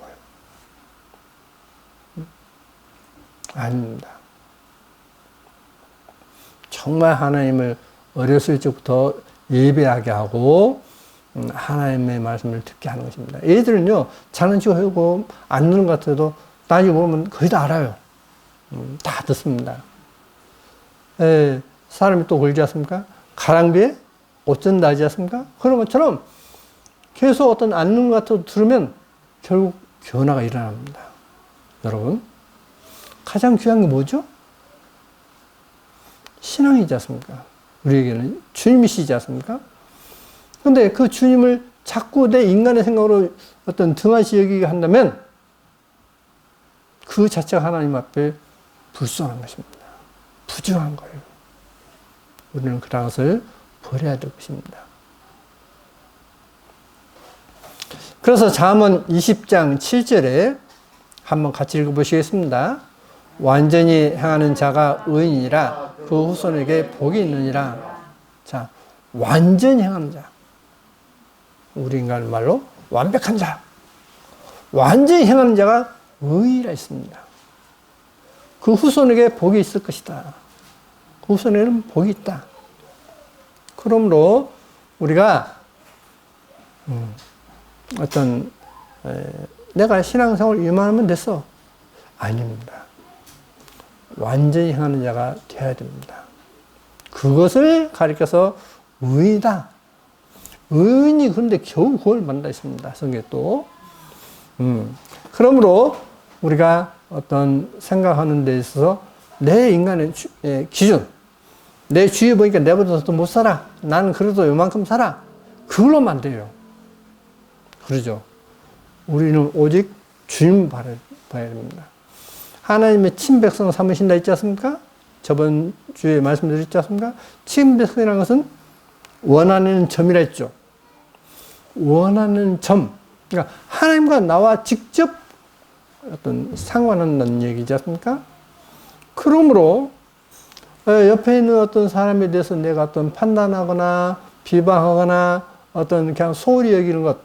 아닙니다. 정말 하나님을 어렸을 적부터 예배하게 하고 하나님의 말씀을 듣게 하는 것입니다. 애들은요 장난치고 하고 안 듣는 것 같아도 나중에 보면 거의 다 알아요. 다 듣습니다. 사람이 또 그러지 않습니까? 가랑비에 옷전 나지 않습니까? 그런 것처럼 계속 안 듣는 것 같아도 들으면 결국 변화가 일어납니다. 여러분 가장 귀한 게 뭐죠? 신앙이지 않습니까? 우리에게는 주님이시지 않습니까? 근데 그 주님을 자꾸 내 인간의 생각으로 등한시 여기게 한다면 그 자체가 하나님 앞에 불순한 것입니다. 부정한 거예요. 우리는 그런 것을 버려야 될 것입니다. 그래서 잠언 20장 7절에 한번 같이 읽어보시겠습니다. 완전히 행하는 자가 의인이라 그 후손에게 복이 있느니라. 자, 완전히 행하는 자. 우리 인간 말로 완벽한 자. 완전히 행하는 자가 의인이라 있습니다. 그 후손에게 복이 있을 것이다. 그 후손에는 복이 있다. 그러므로 우리가 내가 신앙생활 이만하면 됐어. 아닙니다. 완전히 행하는 자가 되어야 됩니다. 그것을 가리켜서 의인이다. 의인이 그런데 겨우 구원을 받는다 했습니다. 성경에 또. 그러므로 우리가 생각하는 데 있어서 내 인간의 기준, 내 주위에 보니까 내보다 더 못 살아. 나는 그래도 요만큼 살아. 그걸로만 안 돼요. 그러죠. 우리는 오직 주님 봐야 됩니다. 하나님의 친백성 삼으신다 했지 않습니까? 저번 주에 말씀드렸지 않습니까? 친백성이라는 것은 원하는 점이라 했죠. 원하는 점. 그러니까 하나님과 나와 직접 상관한다는 얘기지 않습니까? 그러므로 옆에 있는 사람에 대해서 내가 판단하거나 비방하거나 그냥 소홀히 여기는 것,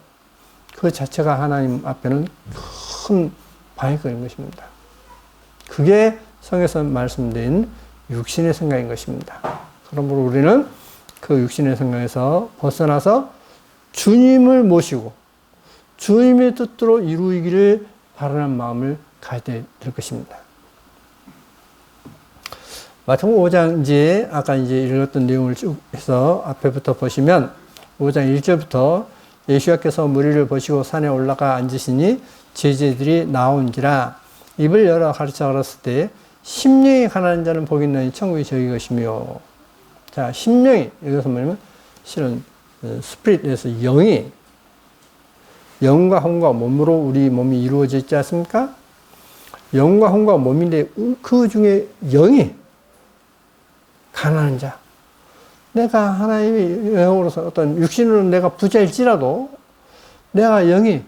그 자체가 하나님 앞에는 큰 방해거리인 것입니다. 그게 성에서 말씀드린 육신의 생각인 것입니다. 그러므로 우리는 그 육신의 생각에서 벗어나서 주님을 모시고 주님의 뜻대로 이루기를 바라는 마음을 가져야 될 것입니다. 마태복음 5장 아까 읽었던 내용을 쭉 해서 앞에부터 보시면 5장 1절부터 예수께서 무리를 보시고 산에 올라가 앉으시니 제자들이 나온지라 입을 열어 가르쳐 가랐을 때 심령이 가난한 자는 복이 있나니 천국이 저희 것이며. 자, 심령이 여기서 뭐냐면 실은 스피릿에서 영과 혼과 몸으로 우리 몸이 이루어져 있지 않습니까? 영과 혼과 몸인데 그 중에 영이 가난한 자. 내가 하나님의 영으로서 육신으로 내가 부자일지라도 내가 영이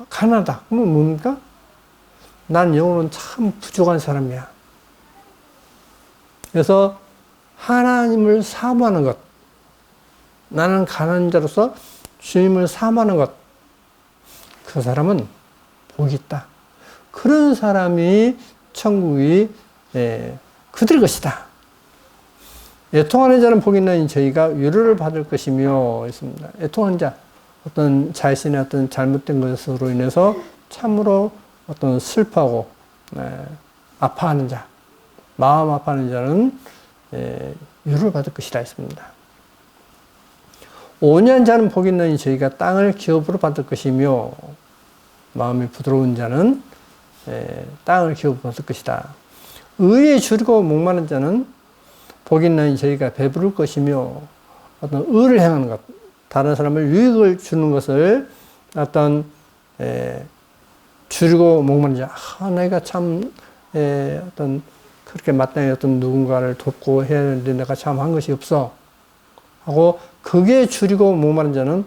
가난하다. 그러면 뭡니까? 난 영으로는 참 부족한 사람이야. 그래서 하나님을 사모하는 것. 나는 가난한 자로서 주님을 사모하는 것. 그 사람은 복이 있다. 그런 사람이 천국이 그들 것이다. 애통하는 자는 복이 있나니 저희가 위로를 받을 것이며 있습니다. 애통하는 자, 어떤 자신의 어떤 잘못된 것으로 인해서 참으로 어떤 슬퍼하고 아파하는 자, 마음 아파하는 자는 위로를 받을 것이라 했습니다. 온유한 자는 복이 있나니 저희가 땅을 기업으로 받을 것이며 마음이 부드러운 자는 땅을 기업으로 받을 것이다. 의에 줄이고 목마른 자는 복이 있나니 저희가 배부를 것이며 어떤 의를 행하는 것, 다른 사람을 유익을 주는 것을 어떤 줄이고 목마른 자, 내가 참 어떤 그렇게 마땅히 어떤 누군가를 돕고 해야 되는데 내가 참 한 것이 없어 하고 그게 줄이고 목마른 자는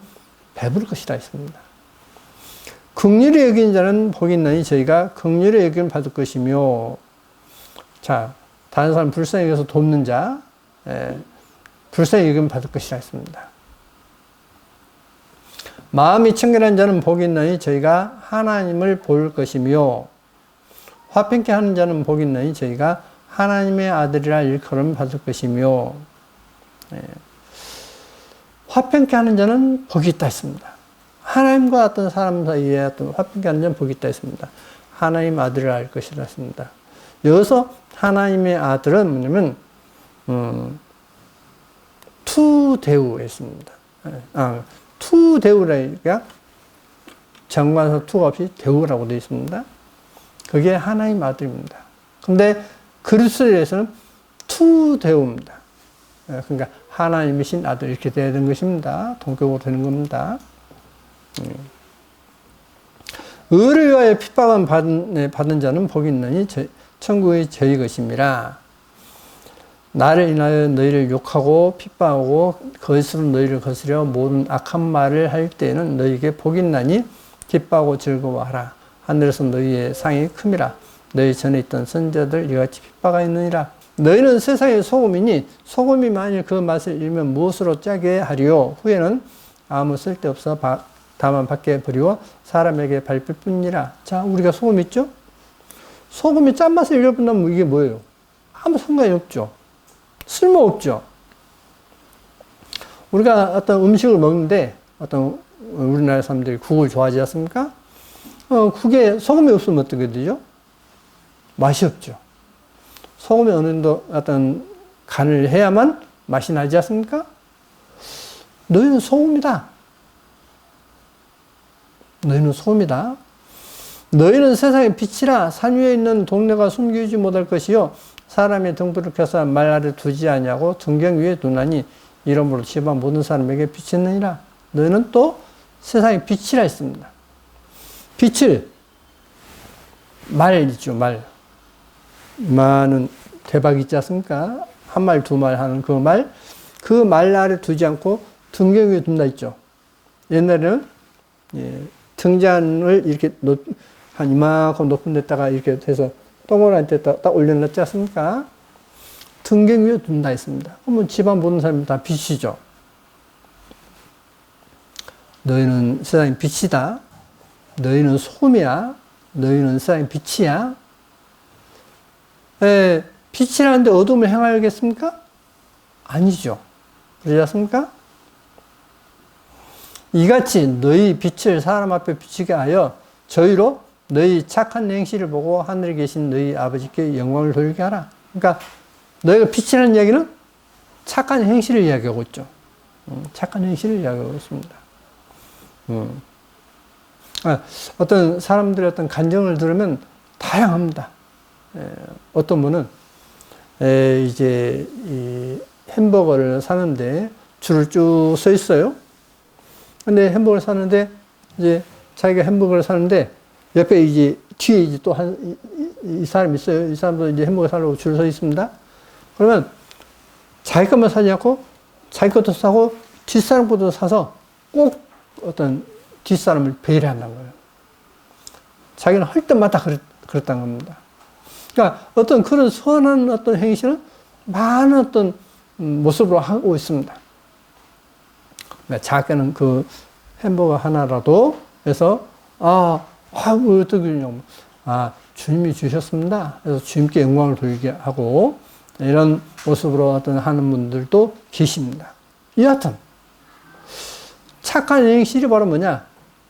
배부를 것이라 했습니다. 긍휼히 여기는 자는 복이 있나니 저희가 긍휼히 여김을 받을 것이며, 자, 다른 사람 불쌍히 여겨서 돕는 자, 불쌍히 여김을 받을 것이라 했습니다. 마음이 청결한 자는 복이 있나니 저희가 하나님을 볼 것이며, 화평케 하는 자는 복이 있나니 저희가 하나님의 아들이라 일컬음을 받을 것이며, 화평케 하는 자는 복이 있다 했습니다. 하나님과 어떤 사람 사이에 어떤 화평케 하는 자는 복이 있다 했습니다. 하나님 아들을 알 것이라 했습니다. 여기서 하나님의 아들은 뭐냐면 투대우였습니다. 투대우라니까 정관사 투가 없이 대우라고 되어 있습니다. 그게 하나님 아들입니다. 근데 그리스도에서는 투대우입니다. 그러니까 하나님이신 아들 이렇게 돼야 되는 것입니다. 동격으로 되는 겁니다. 의를 위하여 핍박을 받은 자는 복이 있나니 천국의 저희 것임이라. 나를 인하여 너희를 욕하고 핍박하고 거짓으로 너희를 거스려 모든 악한 말을 할 때에는 너희에게 복이 있나니 기뻐하고 즐거워하라. 하늘에서 너희의 상이 큼이라. 너희 전에 있던 선자들 이같이 핍박하였느니라. 너희는 세상의 소금이니 소금이 만일 그 맛을 잃으면 무엇으로 짜게 하리요. 후에는 아무 쓸데없어 다만 밖에 버리고 사람에게 밟힐 뿐이라. 자, 우리가 소금 있죠? 소금이 짠맛을 잃어버린다면 이게 뭐예요? 아무 상관이 없죠. 쓸모없죠. 우리가 어떤 음식을 먹는데 어떤 우리나라 사람들이 국을 좋아하지 않습니까? 국에 소금이 없으면 어떻게 되죠? 맛이 없죠. 소금이 어느 정도 어떤 간을 해야만 맛이 나지 않습니까? 너희는 소금이다. 너희는 소금이다. 너희는 세상의 빛이라. 산 위에 있는 동네가 숨기지 못할 것이요 사람의 등불을 켜서 말 아래 두지 아니하고 등경 위에 두나니 이러므로 집안 모든 사람에게 빛이 있느니라. 너희는 또 세상의 빛이라 했습니다. 빛을 말 있죠. 말. 많은 대박이 있지 않습니까? 한 말, 두 말 하는 그 말. 그 말 아래 두지 않고 등경 위에 둔다 있죠. 옛날에는 등잔을 이렇게 한 이만큼 높은 데다가 이렇게 해서 동그란 데다 딱 올려놨지 않습니까? 등경 위에 둔다 했습니다. 그러면 집안 모든 사람이 다 빛이죠. 너희는 세상의 빛이다. 너희는 소금이야. 너희는 세상의 빛이야. 빛이라는데 어둠을 행하겠습니까? 아니죠. 그러지 않습니까? 이같이 너희 빛을 사람 앞에 비추게 하여 저희로 너희 착한 행실을 보고 하늘에 계신 너희 아버지께 영광을 돌리게 하라. 그러니까 너희가 빛이라는 이야기는 착한 행실을 이야기하고 있죠. 착한 행실을 이야기하고 있습니다. 어떤 사람들의 어떤 간증을 들으면 다양합니다. 어떤 분은 이제 이 햄버거를 사는데 줄을 쭉 서 있어요. 근데 햄버거를 사는데 이제 자기가 햄버거를 사는데 옆에 이제 뒤에 이제 또 이 사람이 있어요. 이 사람도 이제 햄버거 사려고 줄 서 있습니다. 그러면 자기 것만 사지 않고 자기 것도 사고 뒷사람 것도 사서 꼭 어떤 뒷사람을 배려한다는 거예요. 자기는 할 때마다 그랬다는 겁니다. 그러니까 어떤 그런 선한 어떤 행실은 많은 어떤 모습으로 하고 있습니다. 작게는 그 햄버거 하나라도 해서 어떻게 주님이 주셨습니다. 그래서 주님께 영광을 돌리게 하고 이런 모습으로 어떤 하는 분들도 계십니다. 여하튼 착한 행실이 바로 뭐냐?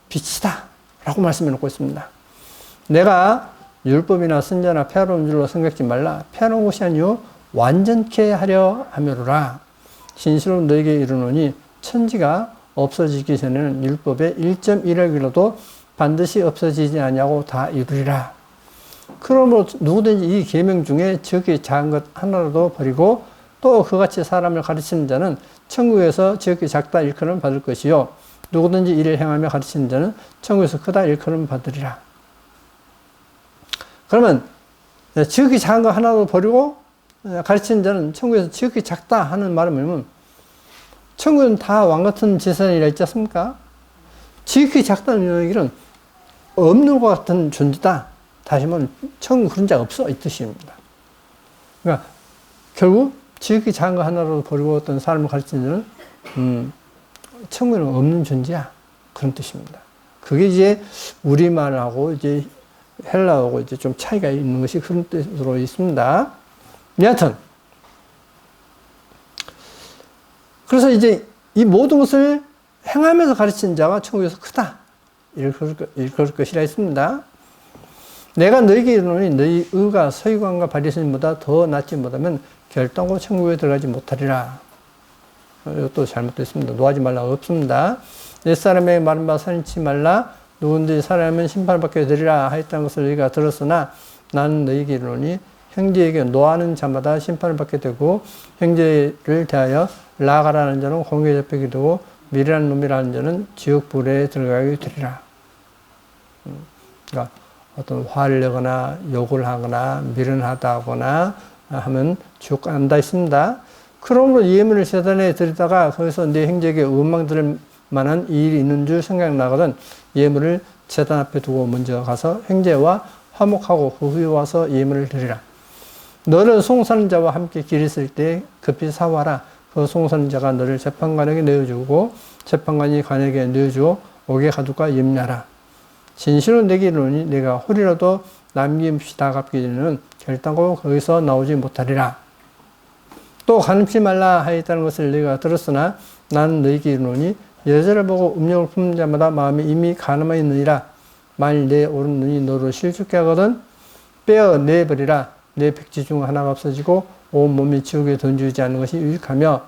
빛이다 라고 말씀해 놓고 있습니다. 내가 율법이나 선자나 폐하로운 줄로 생각지 말라. 폐하로운 것이 아니요 완전케 하려 함이로라. 진실로 너에게 이르노니 천지가 없어지기 전에는 율법의 1.1억이라도 반드시 없어지지 아니하고 다 이루리라. 그러므로 누구든지 이 계명 중에 지극히 작은 것 하나라도 버리고 또 그같이 사람을 가르치는 자는 천국에서 지극히 작다 일컬음을 받을 것이요 누구든지 이를 행하며 가르치는 자는 천국에서 크다 일컬음을 받으리라. 그러면 지극히 작은 거 하나도 버리고 가르치는 자는 천국에서 지극히 작다 하는 말은 뭐냐면 천국은 다 왕같은 재산이라 있지 않습니까? 지극히 작다는 얘기는 없는 것 같은 존재다. 다시 말하면 천국 그런 자가 없어 이 뜻입니다. 그러니까 결국 지극히 작은 거 하나라도 버리고 어떤 사람을 가르치는 자는 천국에는 없는 존재야. 그런 뜻입니다. 그게 이제 우리말하고 이제 헬라어하고 이제 좀 차이가 있는 것이 그런 뜻으로 있습니다. 여하튼 그래서 이제 이 모든 것을 행하면서 가르치는 자가 천국에서 크다. 일컬을 것이라 했습니다. 내가 너에게 이르노니 너희 의가 서기관과 바리새인보다 더 낫지 못하면 결단코 천국에 들어가지 못하리라. 이것도 잘못됐습니다. 노하지 말라가 없습니다. 옛사람에게 말한 바 살인치 말라. 누구든지 살아하면 심판받게 되리라 하였다는 것을 너희가 들었으나 나는 너희에게 이르노니 형제에게 노하는 자마다 심판을 받게 되고 형제를 대하여 라가라는 자는 공에 잡히게 되고 미련한 놈이라는 자는 지옥 불에 들어가게 되리라. 그러니까 어떤 화를 내거나 욕을 하거나 미련하다 하거나 하면 지옥 간다 있습니다. 그러므로 예물을 제단에 드리다가 거기서 내 형제에게 원망 들을 만한 일이 있는 줄 생각나거든 예물을 제단 앞에 두고 먼저 가서 형제와 화목하고 그 후에 와서 예물을 드리라. 너를 송사는 자와 함께 길 있을 때 급히 사와라. 그 송사는 자가 너를 재판관에게 내어주고 재판관이 관에게 내어주어 옥에 가둘까 염려하라. 진실로 내게 이르노니 내가 홀이라도 남김없이 다 갚기 전에는 결단코 거기서 나오지 못하리라. 또 가늠치 말라 하였다는 것을 너희가 들었으나 나는 너희에게 이르노니 여자를 보고 음욕을 품는 자마다 마음이 이미 가늠하여 있느니라. 만일 내 오른 눈이 너로 실족케 하거든 빼어 내버리라. 내 백지 중 하나가 없어지고 온 몸이 지옥에 던지지 않는 것이 유익하며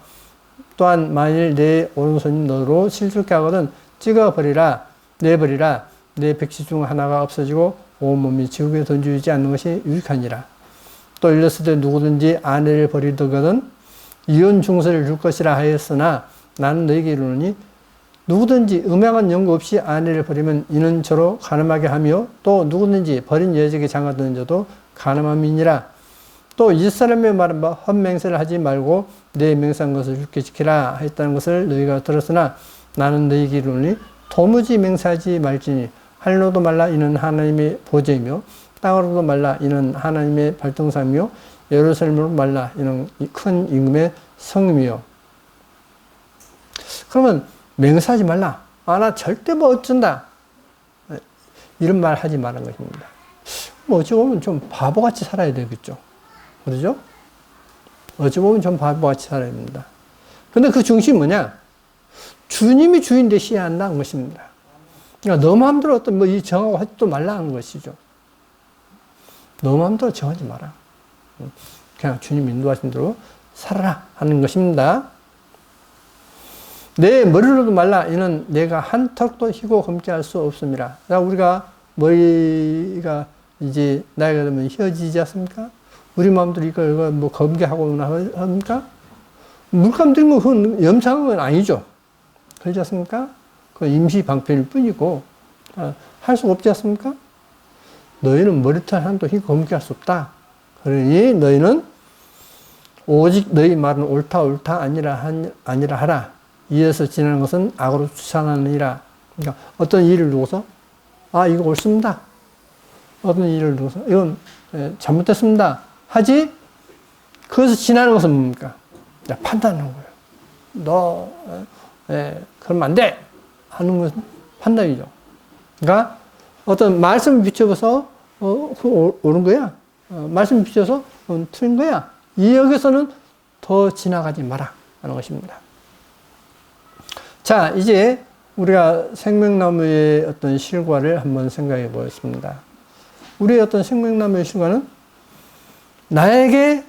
또한 만일 내 오른손이 너로 실족케 하거든 찍어버리라. 내버리라. 내 백지 중 하나가 없어지고 온 몸이 지옥에 던지지 않는 것이 유익하니라. 또 일렀을 누구든지 아내를 버리거든 이혼 중서를 줄 것이라 하였으나 나는 너에게 이르노니 누구든지 음행한 연고 없이 아내를 버리면 이는 저로 가늠하게 하며 또 누구든지 버린 여자에게 장가드는 자도 가늠함이니라. 또 이스라엘의 말은 바 헛맹세를 하지 말고 내 맹세한 것을 주께 지키라 했다는 것을 너희가 들었으나 나는 너희에게 이르노니 도무지 맹세하지 말지니 할로도 말라 이는 하나님의 보좌이며 땅으로도 말라 이는 하나님의 발등상이며 예루살렘으로 말라 이는 큰 임금의 성이며. 그러면 맹세하지 말라. 나 절대 뭐 어쩐다. 이런 말 하지 말라는 것입니다. 뭐 어찌 보면 좀 바보같이 살아야 되겠죠. 그러죠? 어찌 보면 좀 바보같이 살아야 됩니다. 근데 그 중심이 뭐냐? 주님이 주인 되셔야 한다는 것입니다. 그러니까 너 마음대로 어떤 이 정하고 하지도 말라는 것이죠. 너 마음대로 정하지 마라. 그냥 주님 인도하신 대로 살아라 하는 것입니다. 내 머리로도 말라 이는 내가 한 턱도 희고 검게 할 수 없습니다. 우리가 머리가 이제 나이가 들면 휘어지지 않습니까? 우리 마음대로 이거 뭐 검게하고 합니까? 물감 들면 그건 염색한 건 아니죠. 그렇지 않습니까? 그 임시 방편일 뿐이고 할 수가 없지 않습니까? 너희는 머리털 하나도 희고 검게 할 수 없다. 그러니 너희는 오직 너희 말은 옳다 아니라 하라. 이에서 지나는 것은 악으로 추천하느니라. 그러니까 어떤 일을 두고서 이거 옳습니다. 어떤 일을 두고서 이건 잘못됐습니다. 하지 그것을 지나는 것은 뭡니까? 판단하는 거예요. 그러면 안 돼! 하는 것은 판단이죠. 그러니까 어떤 말씀을 비춰서 옳은 거야. 말씀을 비춰서 틀린 거야. 이 역에서는 더 지나가지 마라 하는 것입니다. 자, 이제 우리가 생명나무의 어떤 실과를 한번 생각해 보겠습니다. 우리의 어떤 생명나무의 실과는 나에게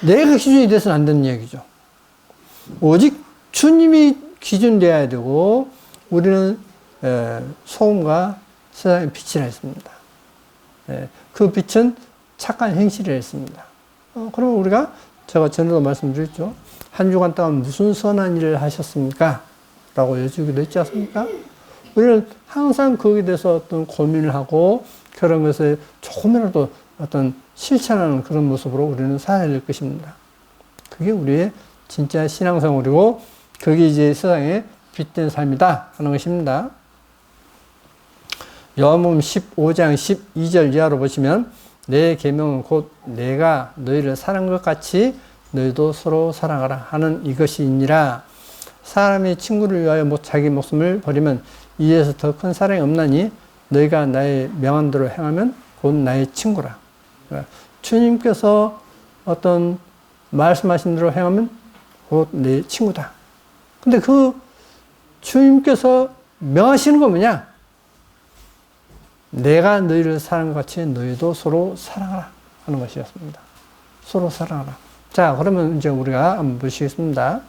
내가 기준이 돼서는 안 되는 얘기죠. 오직 주님이 기준 되어야 되고, 우리는 소금과 세상의 빛이라 했습니다. 그 빛은 착한 행실을 했습니다. 그러면 우리가, 제가 전에도 말씀드렸죠. 한 주간 동안 무슨 선한 일을 하셨습니까? 라고 여쭈기도 했지 않습니까? 우리는 항상 거기에 대해서 어떤 고민을 하고, 그런 것을 조금이라도 어떤 실천하는 그런 모습으로 우리는 살아야 될 것입니다. 그게 우리의 진짜 신앙생활이고, 그게 이제 세상에 빛된 삶이다 하는 것입니다. 요한복음 15장 12절 이하로 보시면, 내 계명은 곧 내가 너희를 사랑한 것 같이 너희도 서로 사랑하라 하는 이것이니라. 사람이 친구를 위하여 자기 목숨을 버리면 이에서 더 큰 사랑이 없나니 너희가 나의 명한 대로 행하면 곧 나의 친구라. 주님께서 어떤 말씀하신 대로 행하면 곧 내 친구다. 근데 그 주님께서 명하시는 건 뭐냐? 내가 너희를 사랑한 것 같이 너희도 서로 사랑하라 하는 것이었습니다. 서로 사랑하라. 자, 그러면 이제 우리가 한번 보시겠습니다.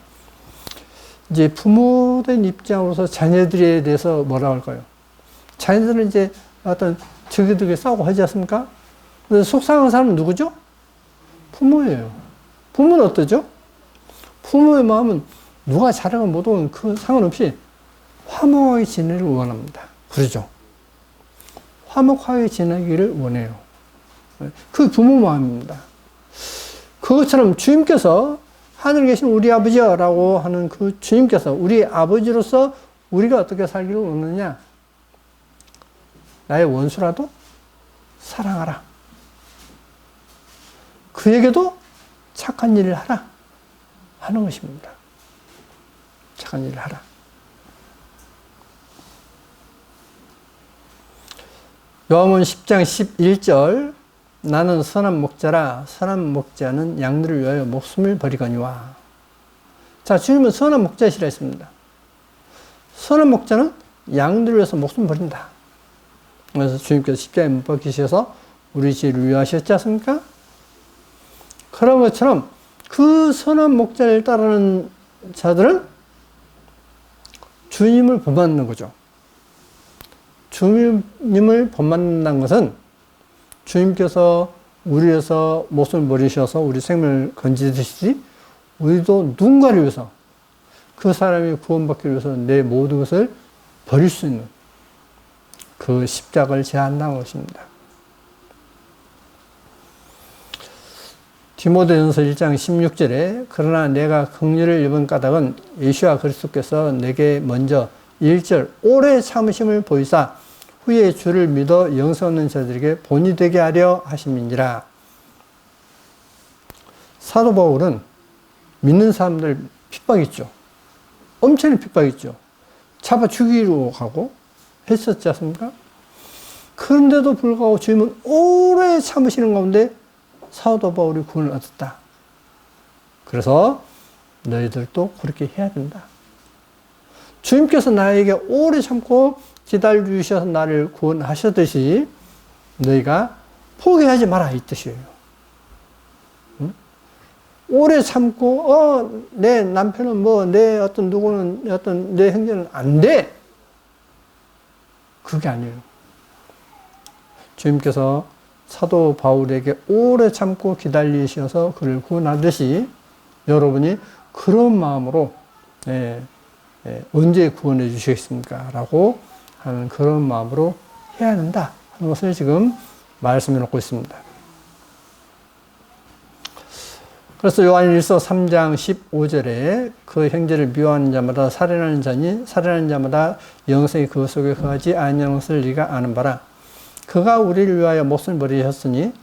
이제 부모된 입장으로서 자녀들에 대해서 뭐라고 할까요? 자녀들은 이제 어떤 저기들끼리 싸우고 하지 않습니까? 근데 속상한 사람은 누구죠? 부모예요. 부모는 어떠죠? 부모의 마음은 누가 잘하건 못하건 그 상관없이 화목하게 지내기를 원합니다. 그러죠? 화목하게 지내기를 원해요. 그 부모 마음입니다. 그것처럼 주님께서 하늘에 계신 우리 아버지라고 하는 그 주님께서 우리 아버지로서 우리가 어떻게 살기를 원하느냐? 나의 원수라도 사랑하라. 그에게도 착한 일을 하라 하는 것입니다. 착한 일을 하라. 요한복음 10장 11절 나는 선한 목자라 선한 목자는 양들을 위하여 목숨을 버리거니와. 자, 주님은 선한 목자시라 했습니다. 선한 목자는 양들을 위해서 목숨을 버린다. 그래서 주님께서 십자가에 못 박히셔서 우리 죄를 위하셨지 않습니까? 그런 것처럼 그 선한 목자를 따르는 자들은 주님을 본받는 거죠. 주님을 본받는다는 것은 주님께서 우리 위해서 목숨을 버리셔서 우리 생명을 건지듯이 우리도 누군가를 위해서 그 사람이 구원받기 위해서 내 모든 것을 버릴 수 있는 그 십자가를 제한한 것입니다. 디모데전서 1장 16절에 그러나 내가 긍휼을 입은 까닭은 예수와 그리스도께서 내게 먼저 1절 오래 참으심을 보이사 후에 주를 믿어 영생 얻는 자들에게 본이 되게 하려 하심이니라. 사도 바울은 믿는 사람들 핍박했죠. 엄청난 핍박했죠. 잡아 죽이려고 하고 했었지 않습니까? 그런데도 불구하고 주님은 오래 참으시는 가운데 사도 바울이 구원을 얻었다. 그래서 너희들도 그렇게 해야 된다. 주님께서 나에게 오래 참고 기다려주셔서 나를 구원하셨듯이 너희가 포기하지 마라 이 뜻이에요. 응? 오래 참고 내 남편은 내 어떤 누구는 어떤 내 형제는 안 돼. 그게 아니에요. 주님께서 사도 바울에게 오래 참고 기다리셔서 그를 구원하듯이 여러분이 그런 마음으로 언제 구원해 주시겠습니까? 라고 하는 그런 마음으로 해야 된다 하는 것을 지금 말씀해 놓고 있습니다. 그래서 요한일서 3장 15절에 그 형제를 미워하는 자마다 살인하는 자니 살인하는 자마다 영생이 그 속에 거하지 아니하는 것을 네가 아는 바라. 그가 우리를 위하여 목숨을 버리셨으니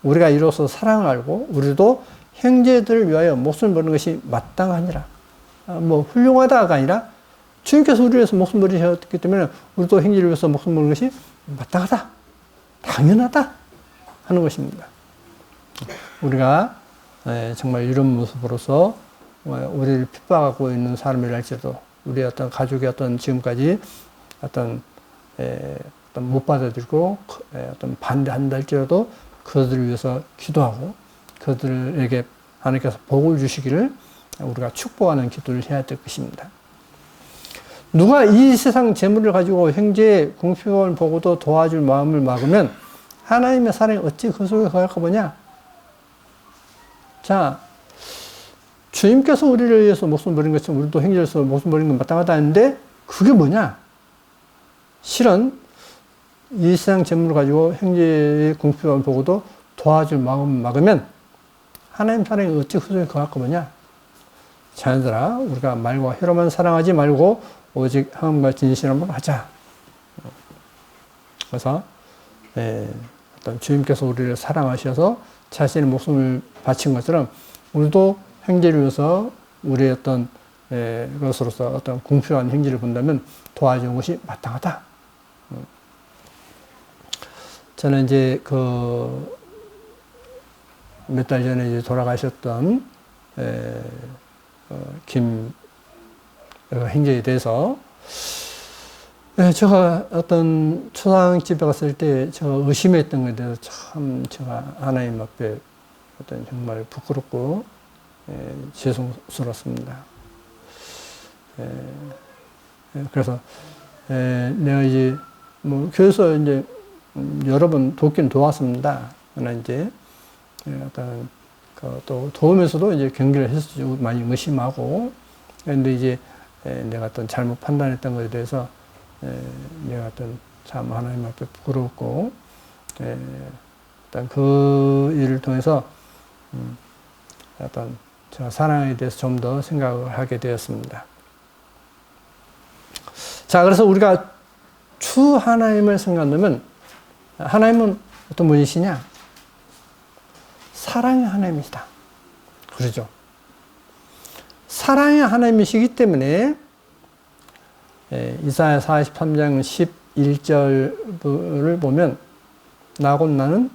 우리가 이로써 사랑을 알고 우리도 형제들을 위하여 목숨을 버리는 것이 마땅하니라. 훌륭하다가 아니라 주님께서 우리를 위해서 목숨을 버리셨기 때문에 우리도 형제를 위해서 목숨을 버리는 것이 마땅하다. 당연하다. 하는 것입니다. 우리가 정말 이런 모습으로서 우리를 핍박하고 있는 사람이랄지라도 우리 어떤 가족의 어떤 지금까지 어떤 못 받아들이고 어떤 반대한다 할지라도 그들을 위해서 기도하고 그들에게 하나님께서 복을 주시기를 우리가 축복하는 기도를 해야 될 것입니다. 누가 이 세상 재물을 가지고 형제의 궁핍을 보고도 도와줄 마음을 막으면 하나님의 사랑이 어찌 그 속에 거할까 보냐? 자, 주님께서 우리를 위해서 목숨 버린 것처럼 우리도 형제로서 목숨 버린 건 마땅하다 했는데 그게 뭐냐? 실은 이 세상 재물을 가지고 형제의 궁핍을 보고도 도와줄 마음을 막으면 하나님 사랑이 어찌 그 속에 거할까 보냐? 자녀들아, 우리가 말과 혀로만 사랑하지 말고 오직 마음과 진실함으로 하자. 그래서 어떤 주님께서 우리를 사랑하셔서 자신의 목숨을 바친 것처럼 우리도 형제를 위해서 우리의 어떤 것으로서 어떤 궁핍한 형제를 본다면 도와주는 것이 마땅하다. 저는 이제 몇 달 전에 이제 돌아가셨던 김 형제에 대해서 제가 어떤 초상집에 갔을 때 제가 의심했던 것에 대해서 참 제가 하나님 앞에 어떤 정말 부끄럽고 죄송스럽습니다. 그래서 내가 이제 뭐 교회에서 이제 여러 번 돕긴 도왔습니다. 그러나 이제 어떤 또 도우면서도 이제 경계를 했었죠. 많이 의심하고. 그런데 이제 내가 어떤 잘못 판단했던 것에 대해서 내가 어떤 참 하나님 앞에 부끄럽고 어떤 그 일을 통해서 어떤 제가 사랑에 대해서 좀 더 생각을 하게 되었습니다. 자, 그래서 우리가 주 하나님을 생각하면 하나님은 어떤 분이시냐? 사랑의 하나님이시다. 그러죠. 사랑의 하나님이시기 때문에 이사야 43장 11절을 보면 나 곧 나는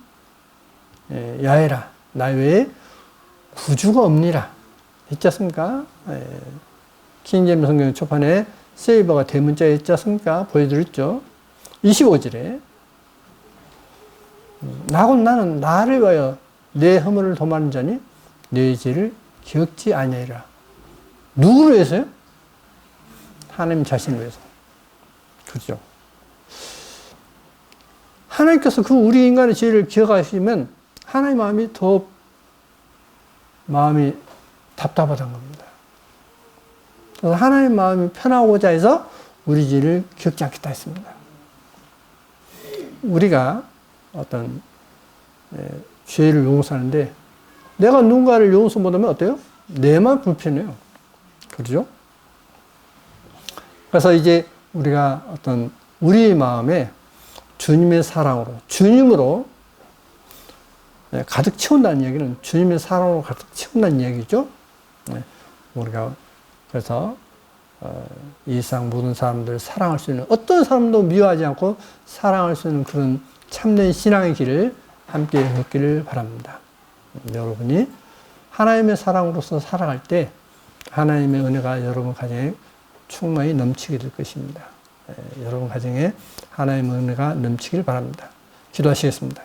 야훼라 나 외에 구주가 없니라 있지 않습니까? 킹제임스 성경 초판에 세이버가 대문자에 있지 않습니까? 보여드렸죠. 25절에 나 곧 나는 나를 위하여 내 허물을 도마는 자니 내 죄를 기억지 아니하리라. 누구를 위해서요? 하나님 자신을 위해서. 그렇죠. 하나님께서 그 우리 인간의 죄를 기억하시면 하나님 마음이 더 마음이 답답하다는 겁니다. 그래서 하나님 마음이 편하고자 해서 우리 죄를 기억지 않겠다 했습니다. 우리가 어떤 죄를 용서하는데 내가 누군가를 용서 못하면 어때요? 내만 불편해요. 그렇죠? 그래서 이제 우리가 어떤 우리의 마음에 주님의 사랑으로, 주님으로 가득 채운다는 이야기는 주님의 사랑으로 가득 채운다는 이야기죠. 우리가 그래서 이 세상 모든 사람들을 사랑할 수 있는 어떤 사람도 미워하지 않고 사랑할 수 있는 그런 참된 신앙의 길을 함께 걷기를 바랍니다. 여러분이 하나님의 사랑으로서 살아갈 때 하나님의 은혜가 여러분 가정에 충만히 넘치게 될 것입니다. 여러분 가정에 하나님의 은혜가 넘치길 바랍니다. 기도하시겠습니다.